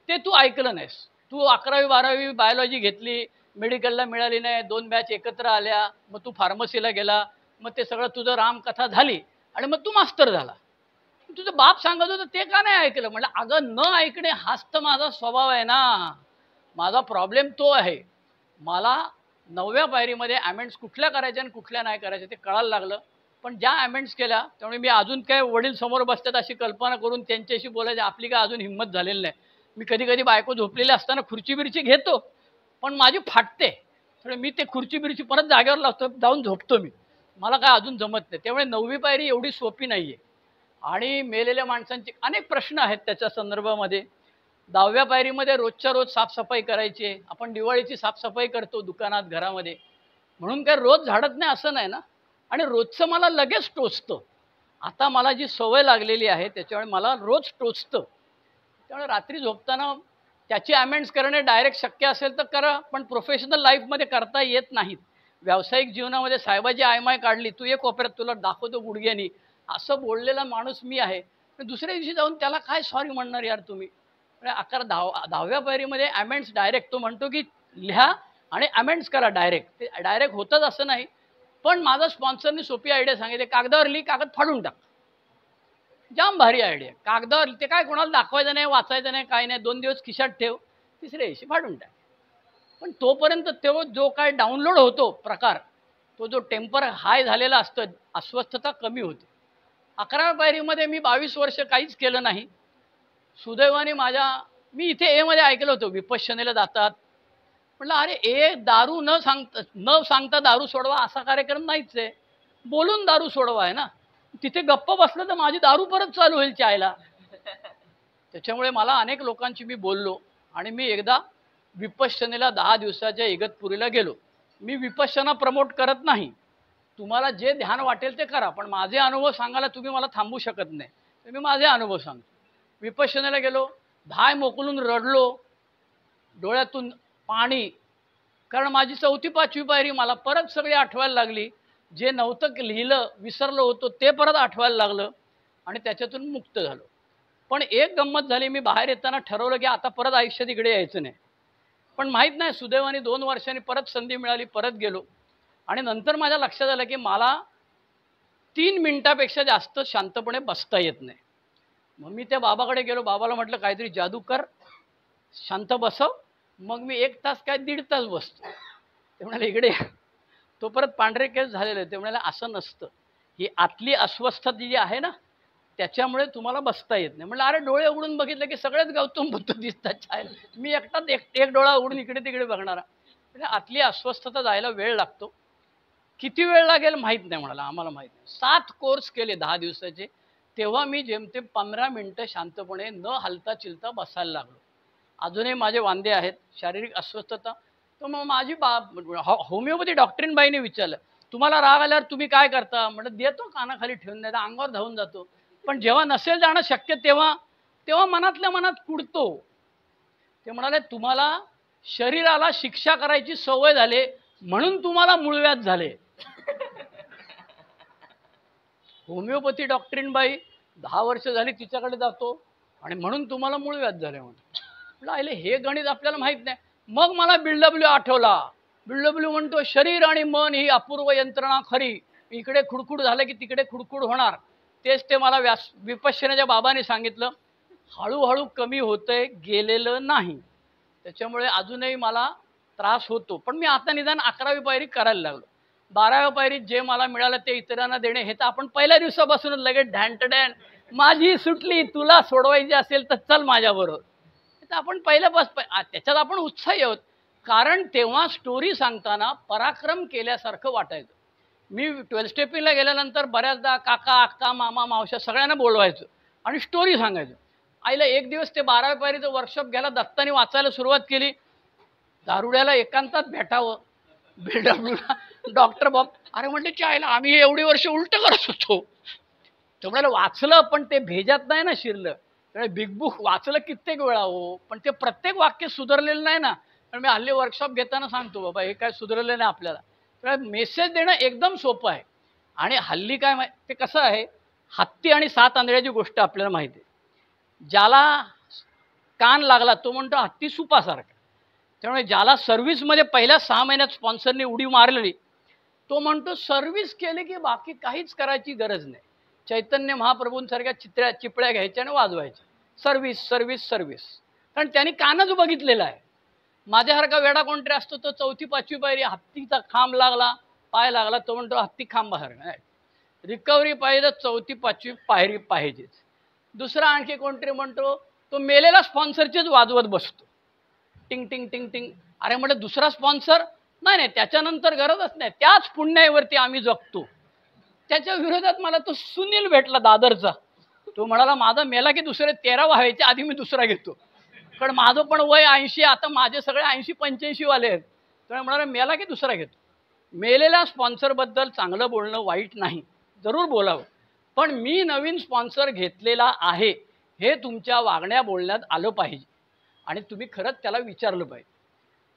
S1: ते तू ऐकलं नाहीस. तू 11वी 12वी बायोलॉजी घेतली, मेडिकलला मिळाली नाही, 2 बॅच एकत्र आल्या, मग तू फार्मसीला गेला, मग ते सगळं तुझं रामकथा झाली आणि मग तू मास्टर झाला. तुझं बाप सांगत होतं ते का नाही ऐकलं. म्हटलं अगं न ऐकणे हाच तर माझा स्वभाव आहे ना. माझा प्रॉब्लेम तो आहे. मला 9व्या पायरीमध्ये अमेंड्स कुठल्या करायच्या आणि कुठल्या नाही करायच्या ते कळायला लागलं. पण ज्या अमेंड्स केल्या त्यामुळे मी अजून काय वडील समोर बसतात अशी कल्पना करून त्यांच्याशी बोलायची आपली काय अजून हिंमत झालेली नाही. मी कधी कधी बायको झोपलेली असताना खुर्ची बिर्ची घेतो, पण माझी फाटते. त्यामुळे मी ते खुर्ची बिर्ची परत जागेवर लावतो, जाऊन झोपतो मी. मला काय अजून जमत नाही. त्यामुळे 9वी पायरी एवढी सोपी नाही आहे. आणि मेलेल्या माणसांचे अनेक प्रश्न आहेत त्याच्या संदर्भामध्ये. 10व्या पायरीमध्ये रोजच्या रोज साफसफाई करायची आहे. आपण दिवाळीची साफसफाई करतो दुकानात, घरामध्ये, म्हणून काय रोज झाडत नाही असं नाही ना. आणि रोजचं मला लगेच टोचतं. आता मला जी सवय लागलेली आहे त्याच्यामुळे मला रोज टोचतं. त्यामुळे रात्री झोपताना त्याची अमेंड्स करणे डायरेक्ट शक्य असेल तर करा, पण प्रोफेशनल लाईफमध्ये करता येत नाहीत. व्यावसायिक जीवनामध्ये साहेबाची आयमाय काढली, तू एक कोपऱ्यात तुला दाखवतो गुडघ्यानी, असं बोललेला माणूस मी आहे. दुसऱ्या दिवशी जाऊन त्याला काय सॉरी म्हणणार यार तुम्ही. 10व्या पायरीमध्ये अमेंड्स डायरेक्ट तो म्हणतो की लिहा आणि अमेंड्स करा डायरेक्ट. ते डायरेक्ट होतच असं नाही. पण माझा स्पॉन्सरने सोपी आयडिया सांगितली, कागदावर लिही, कागद फाडून टाक. जाम भारी आयडिया. कागदावर ते काय कोणाला दाखवायचं नाही, वाचायचं नाही, काय नाही, 2 दिवस खिशात ठेव, तिसऱ्या दिवशी फाडून टाक. पण तोपर्यंत तो जो काय डाउनलोड होतो प्रकार, तो जो टेम्पर हाय झालेला असतं, अस्वस्थता कमी होते. 11व्या पायरीमध्ये मी 22 वर्ष काहीच केलं नाही. सुदैवाने मी इथे मध्ये ऐकलं होतं विपश्यनेला जातात. म्हटलं अरे दारू न सांगता दारू सोडवा असा कार्यक्रम नाहीच आहे. बोलून दारू सोडवा आहे ना. तिथे गप्प बसलं तर माझी दारू परत चालू होईल चायला. त्याच्यामुळे मला अनेक लोकांची मी बोललो आणि मी एकदा विपश्यनेला 10 दिवसाच्या इगतपुरीला गेलो. मी विपश्यना प्रमोट करत नाही. तुम्हाला जे ध्यान वाटेल ते करा, पण माझे अनुभव सांगायला तुम्ही मला थांबू शकत नाही. तर मी माझे अनुभव सांगतो. विपश्यनेला गेलो, धाय मोकलून रडलो, डोळ्यातून पाणी. कारण माझी 4थी 5वी पायरी मला परत सगळी आठवायला लागली. जे नव्हतं लिहिलं विसरलो होतो ते परत आठवायला लागलं आणि त्याच्यातून मुक्त झालो. पण एक गंमत झाली, मी बाहेर येताना ठरवलं की आता परत आयुष्यात इकडे यायचं नाही. पण माहीत नाही सुदैवाने 2 वर्षांनी परत संधी मिळाली, परत गेलो. आणि नंतर माझ्या लक्षात आलं की मला 3 मिनिटापेक्षा जास्त शांतपणे बसता येत नाही. मग मी त्या बाबाकडे गेलो. बाबाला म्हटलं काहीतरी जादू कर, शांत बसव. मग मी 1 तास काय 1.5 तास बसतो. ते म्हणाले इकडे. तो परत पांढरे केस झालेले. ते म्हणाले असं नसतं, ही आतली अस्वस्थता जी आहे ना त्याच्यामुळे तुम्हाला बसता येत नाही. म्हटलं अरे डोळे उघडून बघितले की सगळेच गौतम बुद्ध दिसतात छायला. मी एकटाच एक डोळा उघडून इकडे तिकडे बघणारा. म्हणजे आतली अस्वस्थता जायला वेळ लागतो. किती वेळ लागेल माहीत नाही म्हणाला, आम्हाला माहीत नाही. 7 कोर्स केले 10 दिवसाचे. तेव्हा मी जेमतेम 15 मिनिटं शांतपणे न हलता चिलता बसायला लागलो. अजूनही माझे वांदे आहेत, शारीरिक अस्वस्थता. तर मग माझी होमिओपॅथी डॉक्टरीन बाईने विचारलं तुम्हाला राग आल्यावर तुम्ही काय करता. म्हटलं देतो कानाखाली ठेवून, नाही तर अंगावर धावून जातो. पण जेव्हा नसेल जाणं शक्य तेव्हा मनातल्या मनात कुडतो. ते म्हणाले तुम्हाला शरीराला शिक्षा करायची सवय झाली म्हणून तुम्हाला मूळव्याध झाले. होमिओपॅथी डॉक्टरीन बाई 10 वर्ष झाली तिच्याकडे जातो आणि म्हणून तुम्हाला मूळव्याध झाले म्हणतो. म्हटलं हे गणित आपल्याला माहीत नाही. मग मला BW आठवला. BW म्हणतो शरीर आणि मन ही अपूर्व यंत्रणा खरी, इकडे खुडखुड झालं की तिकडे खुडखुड होणार. तेच ते मला विपश्यनेच्या बाबांनी सांगितलं. हळूहळू कमी होतंय, गेलेलं नाही. त्याच्यामुळे अजूनही मला त्रास होतो. पण मी आता निदान 11वी पायरी करायला लागलो. 12व्या पायरीत जे मला मिळालं ते इतरांना देणे, हे तर आपण पहिल्या दिवसापासूनच लगेच ढॅन माझी सुटली, तुला सोडवायची असेल तर चल माझ्याबरोबर. तर आपण पहिल्यापासून त्याच्यात आपण उत्साही आहोत. कारण तेव्हा स्टोरी सांगताना पराक्रम केल्यासारखं वाटायचं. मी 12 स्टेपिंगला गेल्यानंतर बऱ्याचदा काका अक्का मामा मावश्या सगळ्यांना बोलवायचं आणि स्टोरी सांगायचं. आईला एक दिवस ते 12व्या पायरीचं वर्कशॉप घ्यायला दत्ताने वाचायला सुरुवात केली. दारुड्याला एकांतात भेटावं. BWला डॉक्टर बाब अरे म्हणते चायला आम्ही एवढी वर्ष उलट करत होतो. तेवढ्याला वाचलं पण ते भेजात नाही ना शिरलं. त्यामुळे बिग बुक वाचलं कित्येक वेळा हो, पण ते प्रत्येक वाक्य सुधारलेलं नाही ना. पण मी हल्ली वर्कशॉप घेताना सांगतो बाबा हे काय सुधारलेलं नाही आपल्याला. त्यामुळे मेसेज देणं एकदम सोपं आहे. आणि हल्ली काय ते कसं आहे, हत्ती आणि 7 आंधळ्याची गोष्ट आपल्याला माहिती आहे. ज्याला कान लागला तो म्हणतो हत्ती सुपासारखा. त्यामुळे ज्याला सर्व्हिसमध्ये पहिल्या 6 महिन्यात स्पॉन्सरने उडी मारलेली तो म्हणतो सर्व्हिस केली की बाकी काहीच करायची गरज नाही. चैतन्य महाप्रभूंसारख्या चिपळ्या घ्यायच्या आणि वाजवायच्या. Service service service. कारण त्यांनी कानच बघितलेला आहे. माझ्यासारखा वेडा कोणतरी असतो तो 4थी 5वी पायरी हत्तीचा खांब लागला, पाय लागला, तो म्हणतो हत्ती खांबासारखा. रिकव्हरी पाहिजे 4थी 5वी पायरी पाहिजेच. दुसरा आणखी कोणतरी म्हणतो तो मेलेला स्पॉन्सरचेच वाजवत बसतो. टिंग टिंग टिंग टिंग. अरे म्हणजे दुसरा स्पॉन्सर नाही त्याच्यानंतर गरजच नाही, त्याच पुण्यावरती आम्ही जगतो. त्याच्या विरोधात मला तो सुनील भेटला दादरचा. तो म्हणाला माझा मेला की दुसरे 13 व्हायचे आधी मी दुसरा घेतो. कारण माझं पण वय 80, आता माझे सगळे 80-85 वाले आहेत. तर म्हणाला मेला की दुसरा घेतो. मेलेल्या स्पॉन्सरबद्दल चांगलं बोलणं वाईट नाही, जरूर बोलावं. पण मी नवीन स्पॉन्सर घेतलेला आहे हे तुमच्या वागण्या बोलण्यात आलं पाहिजे आणि तुम्ही खरंच त्याला विचारलं पाहिजे.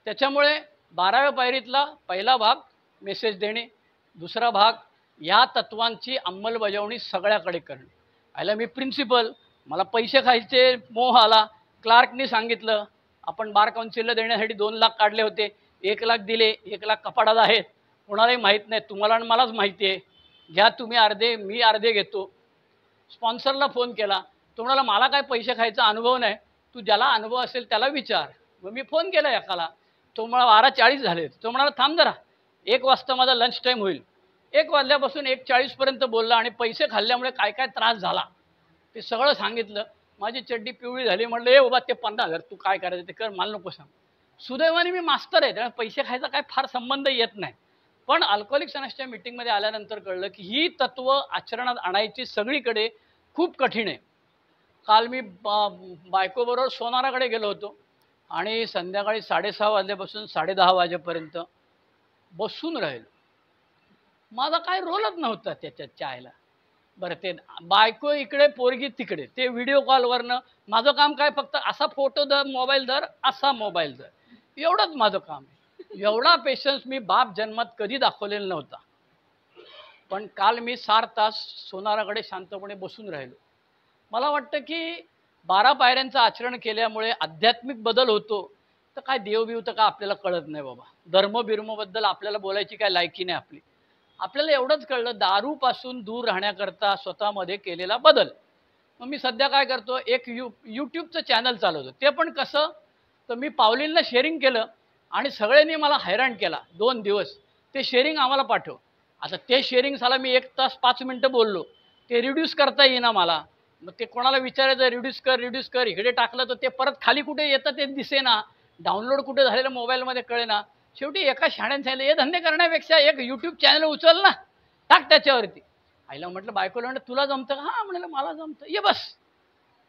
S1: त्याच्यामुळे 12व्या पायरीतला पहिला भाग मेसेज देणे, दुसरा भाग या तत्वांची अंमलबजावणी सगळ्याकडे करणे. आयला मी प्रिन्सिपल, मला पैसे खायचे मोह आला. क्लार्कनी सांगितलं आपण बार काउन्सिलला देण्यासाठी 2 लाख काढले होते, 1 लाख दिले, 1 लाख कपाडात आहेत, कोणालाही माहीत नाही, तुम्हाला आणि मलाच माहिती आहे, घ्या तुम्ही अर्धे मी अर्धे घेतो. स्पॉन्सरला फोन केला. तो म्हणाला मला काय पैसे खायचा अनुभव नाही, तू ज्याला अनुभव असेल त्याला विचार. मग मी फोन केला एकाला. तो मला 12:40 झाले. तो म्हणाला थांब जरा, 1 वाजता माझा लंच टाईम होईल. 1 वाजल्यापासून 1:40 पर्यंत बोलला आणि पैसे खाल्ल्यामुळे काय काय त्रास झाला ते सगळं सांगितलं. माझी चड्डी पिवळी झाली. म्हटलं ए बाबा ते 50,000 तू काय करायचं ते कर, मला नको सांग. सुदैवाने मी मास्तर आहे, त्यामुळे पैसे खायचा काय फार संबंध येत नाही. पण अल्कोहोलिक्स अनॉनिमसच्या मीटिंगमध्ये आल्यानंतर कळलं की ही तत्व आचरणात आणायची सगळीकडे खूप कठीण आहे. काल मी बायकोबरोबर सोनाराकडे गेलो होतो आणि संध्याकाळी 6:30 वाजल्यापासून 10:30 वाजेपर्यंत बसून राहिलो. माझा काय रोलच नव्हता त्याच्यात चायला. बरं ते बायको इकडे पोरगी तिकडे, ते व्हिडिओ कॉलवरनं. माझं काम काय फक्त असा फोटो धर, मोबाईल धर, असा मोबाईल धर, एवढंच माझं काम आहे. एवढा पेशन्स मी बाप जन्मात कधी दाखवलेला नव्हता. पण काल मी 4 तास सोनाराकडे शांतपणे बसून राहिलो. मला वाटतं की 12 पायऱ्यांचं आचरण केल्यामुळे आध्यात्मिक बदल होतो. तर काय देवबिव तर काय आपल्याला कळत नाही बाबा. धर्मबिर्मबद्दल आपल्याला बोलायची काय लायकी नाही आपली. आपल्याला एवढंच कळलं दारूपासून दूर राहण्याकरता स्वतःमध्ये केलेला बदल. मग मी सध्या काय करतो, एक यूट्यूबचं चॅनल चालवतो. ते पण कसं, तर मी पावलींना शेअरिंग केलं आणि सगळ्यांनी मला हैराण केला 2 दिवस. ते शेअरिंग आम्हाला पाठव. आता ते शेअरिंग साला मी 1 तास 5 मिनटं बोललो, ते रिड्यूस करता येईना मला. मग ते कोणाला विचारायचं रिड्यूस कर, इकडे टाकलं तर ते परत खाली कुठे येतं ते दिसेना, डाउनलोड कुठे झालेलं मोबाईलमध्ये कळेना. शेवटी एका शाळेने सांगितलं हे धंदे करण्यापेक्षा एक यूट्यूब चॅनल उचल ना, टाक त्याच्यावरती. आईला म्हटलं, बायकोला म्हटलं तुला जमतं का? हां म्हणाले मला जमतं, ये बस.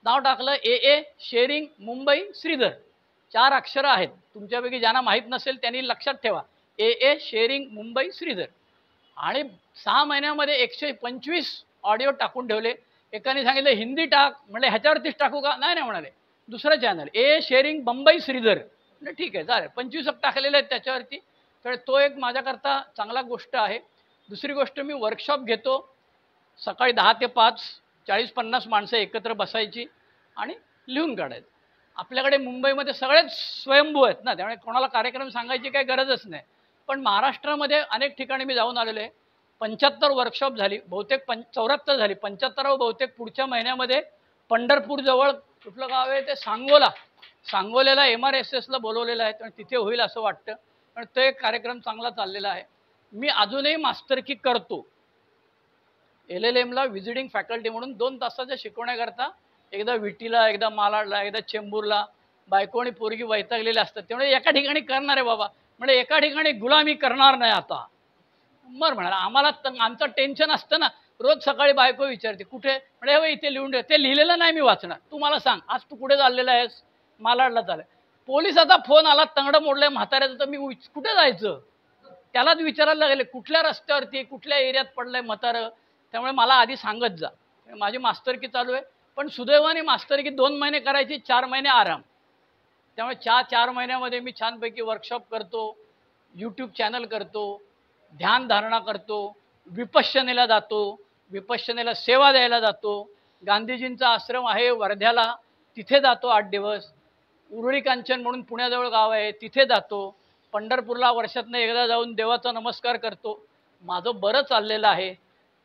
S1: नाव टाकलं ए शेअरिंग मुंबई श्रीधर. 4 अक्षरं आहेत, तुमच्यापैकी ज्यांना माहीत नसेल त्यांनी लक्षात ठेवा, ए शेअरिंग मुंबई श्रीधर. आणि 6 महिन्यामध्ये 125 ऑडिओ टाकून ठेवले. एकाने सांगितलं हिंदी टाक, म्हटलं ह्याच्यावरतीच टाकू का? नाही म्हणाले दुसरं चॅनल ए शेअरिंग मुंबई श्रीधर. म्हणजे ठीक आहे चालेल, 25 टाकलेले आहेत त्याच्यावरती. तर तो एक माझ्याकरता चांगला गोष्ट आहे. दुसरी गोष्ट, मी वर्कशॉप घेतो. सकाळी 10 ते 5 40-50 माणसं एकत्र बसायची आणि लिहून काढायचं. आपल्याकडे मुंबईमध्ये सगळेच स्वयंभू आहेत ना, त्यामुळे कोणाला कार्यक्रम सांगायची काही गरजच नाही. पण महाराष्ट्रामध्ये अनेक ठिकाणी मी जाऊन आलेलो आहे. 75 वर्कशॉप झाली, बहुतेक 74 झाली. 75व बहुतेक पुढच्या महिन्यामध्ये पंढरपूरजवळ कुठलं गाव आहे ते सांगोल्याला MRSSला बोलवलेलं आहे, तर तिथे होईल असं वाटतं. पण तो एक कार्यक्रम चांगला चाललेला आहे. मी अजूनही मास्टरकी करतो. LLMला व्हिजिटिंग फॅकल्टी म्हणून 2 तासाच्या शिकवण्याकरता एकदा विटीला, एकदा मालाडला, एकदा चेंबूरला. बायको आणि पोरगी वैतागलेले असतात, त्यामुळे एका ठिकाणी करणार आहे बाबा. म्हणजे एका ठिकाणी गुलामी करणार नाही आता. म्हणाला आम्हाला आमचं टेन्शन असतं ना. रोज सकाळी बायको विचारते कुठे, म्हणजे इथे लिहून ठेव. ते लिहिलेलं नाही मी वाचणार, तू मला सांग आज तू कुठे चाललेला आहेस? मालाडला चाललाय. पोलिसाचा फोन आला, तंगडं मोडलंय म्हाताऱ्याचं, तर मी कुठे जायचं त्यालाच विचारायला लागले, कुठल्या रस्त्यावरती कुठल्या एरियात पडलंय म्हातारं. त्यामुळे मला आधी सांगत जा. माझी मास्टरकी चालू आहे. पण सुदैवाने मास्टरकी 2 महिने करायची, 4 महिने आराम. त्यामुळे 4 महिन्यामध्ये मी छानपैकी वर्कशॉप करतो, यूट्यूब चॅनल करतो, ध्यानधारणा करतो, विपश्यनेला जातो, विपश्यनेला सेवा द्यायला जातो. गांधीजींचा आश्रम आहे वर्ध्याला, तिथे जातो 8 दिवस. उरुळी कांचन म्हणून पुण्याजवळ गाव आहे, तिथे जातो. पंढरपूरला वर्षातनं एकदा जाऊन देवाचा नमस्कार करतो. माझं बरं चाललेलं आहे.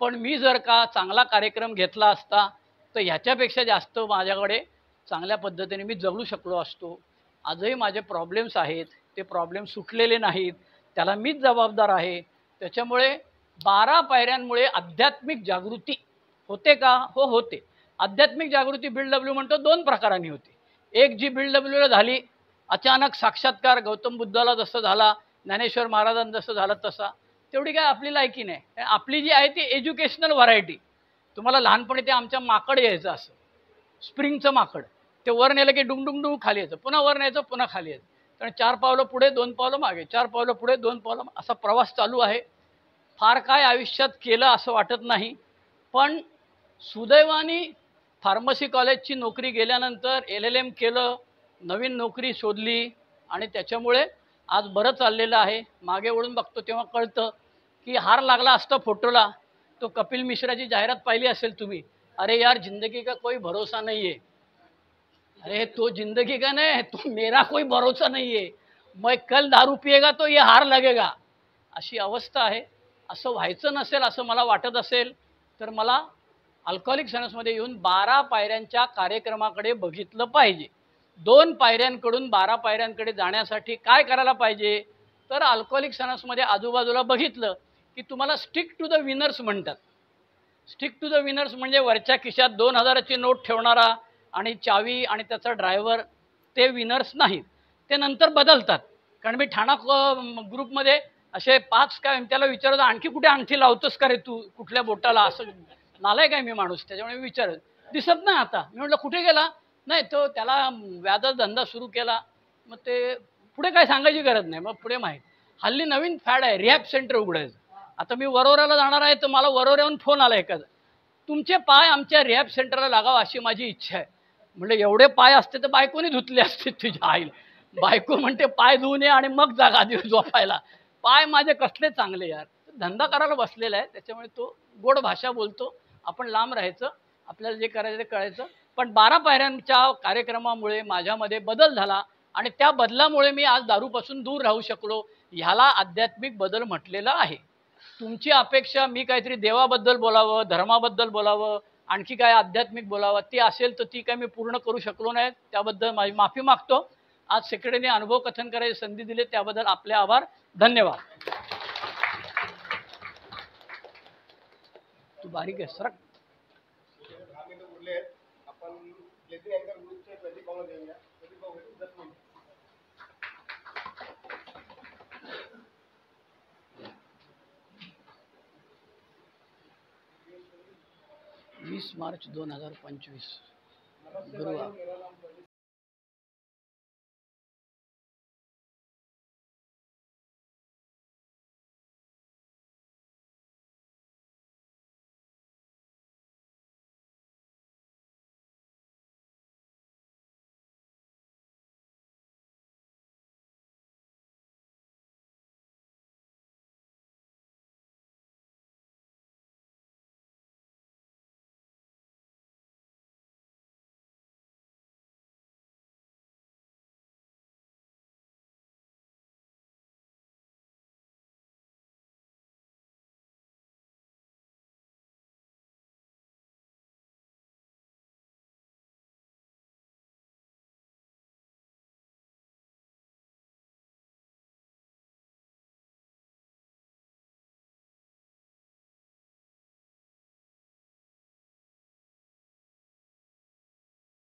S1: पण मी जर का चांगला कार्यक्रम घेतला असता तर ह्याच्यापेक्षा जास्त माझ्याकडे चांगल्या पद्धतीने मी जगू शकलो असतो. आजही माझे प्रॉब्लेम्स आहेत, ते प्रॉब्लेम सुटलेले नाहीत, त्याला मीच जबाबदार आहे. त्याच्यामुळे 12 पायऱ्यांमुळे आध्यात्मिक जागृती होते का? हो होते. आध्यात्मिक जागृती BW म्हणतो 2 प्रकारांनी होते. एक जी BWला झाली, अचानक साक्षात्कार गौतम बुद्धाला जसं झाला, ज्ञानेश्वर महाराजांना जसं झालं तसा, तेवढी काय आपली लायकी नाही. आपली जी आहे ती एज्युकेशनल व्हरायटी. तुम्हाला लहानपणी ते आमच्या माकड यायचं असं, स्प्रिंगचं माकड. ते वर नेलं की डुंग डुंग डुंग खाली यायचं, पुन्हा वर न्यायचं, पुन्हा खाली यायचं. कारण 4 पावलं पुढे 2 पावलं मागे, 4 पावलं पुढे 2 पावलं, असा प्रवास चालू आहे. फार काय आयुष्यात केलं असं वाटत नाही. पण सुदैवाने फार्मसी कॉलेजची नोकरी गेल्यानंतर LLM केलं, नवीन नोकरी शोधली आणि त्याच्यामुळे आज बरं चाललेलं आहे. मागे वळून बघतो तेव्हा कळतं की हार लागला असता फोटोला. तो कपिल मिश्राची जाहिरात पाहिली असेल तुम्ही, अरे यार जिंदगी का कोई भरोसा नहीं है. अरे तो जिंदगी का नहीं, तो मेरा कोई भरोसा नहीं है, मैं कल दारू पिएगा तो ये हार लगेगा. अशी अवस्था आहे. असं व्हायचं नसेल असं मला वाटत असेल तर मला अल्कोहोलिक्स अनॉनिमसमध्ये येऊन 12 पायऱ्यांच्या कार्यक्रमाकडे बघितलं पाहिजे. 2 पायऱ्यांकडून 12 पायऱ्यांकडे जाण्यासाठी काय करायला पाहिजे, तर अल्कोहोलिक्स अनॉनिमसमध्ये आजूबाजूला बघितलं की तुम्हाला स्टिक टू द विनर्स म्हणतात. स्टिक टू द विनर्स म्हणजे वरच्या खिशात 2000ची नोट ठेवणारा, आणि चावी आणि त्याचा ड्रायव्हर ते विनर्स नाहीत, ते नंतर बदलतात. कारण मी ठाणा ग्रुपमध्ये असे 5 काय त्याला विचारत, आणखी कुठे अंगठी लावतोस का रे तू, कुठल्या बोटाला, असं नालाय काय मी माणूस. त्याच्यामुळे मी विचारत, दिसत नाही आता. मी म्हटलं कुठे गेला, नाही तो त्याला व्याजाचा धंदा सुरू केला. मग ते पुढे काय सांगायची गरज नाही. मग पुढे माहीत, हल्ली नवीन फॅड आहे रिहॅब सेंटर उघडायचं. आता मी वरोऱ्याला जाणार आहे, तर मला वरोऱ्याहून फोन आला एखादा, तुमचे पाय आमच्या रिहॅब सेंटरला लागावं अशी माझी इच्छा आहे. म्हणजे एवढे पाय असते तर बायकोने धुतले असते तुझ्या आईला. बायको म्हणते पाय धुवून ये आणि मग जागा देऊ झोपायला. पाय माझे कसले चांगले यार. धंदा करायला बसलेला आहे, त्याच्यामुळे तो गोड भाषा बोलतो. आपण लांब राहायचं, आपल्याला जे करायचं ते कळायचं. पण 12 पायऱ्यांच्या कार्यक्रमामुळे माझ्यामध्ये बदल झाला आणि त्या बदलामुळे मी आज दारूपासून दूर राहू शकलो. ह्याला आध्यात्मिक बदल म्हटलेला आहे. तुमची अपेक्षा मी काहीतरी देवाबद्दल बोलावं, धर्माबद्दल बोलावं, आणखी काय आध्यात्मिक बोलावं, ती असेल तर ती काय मी पूर्ण करू शकलो नाही. त्याबद्दल माझी माफी मागतो. आज सेक्रेटरीने अनुभव कथन करायची संधी दिली, त्याबद्दल आपले आभार. धन्यवाद. तू बारीक आहे सरक. वीस मार्च 2025 गुरुवार.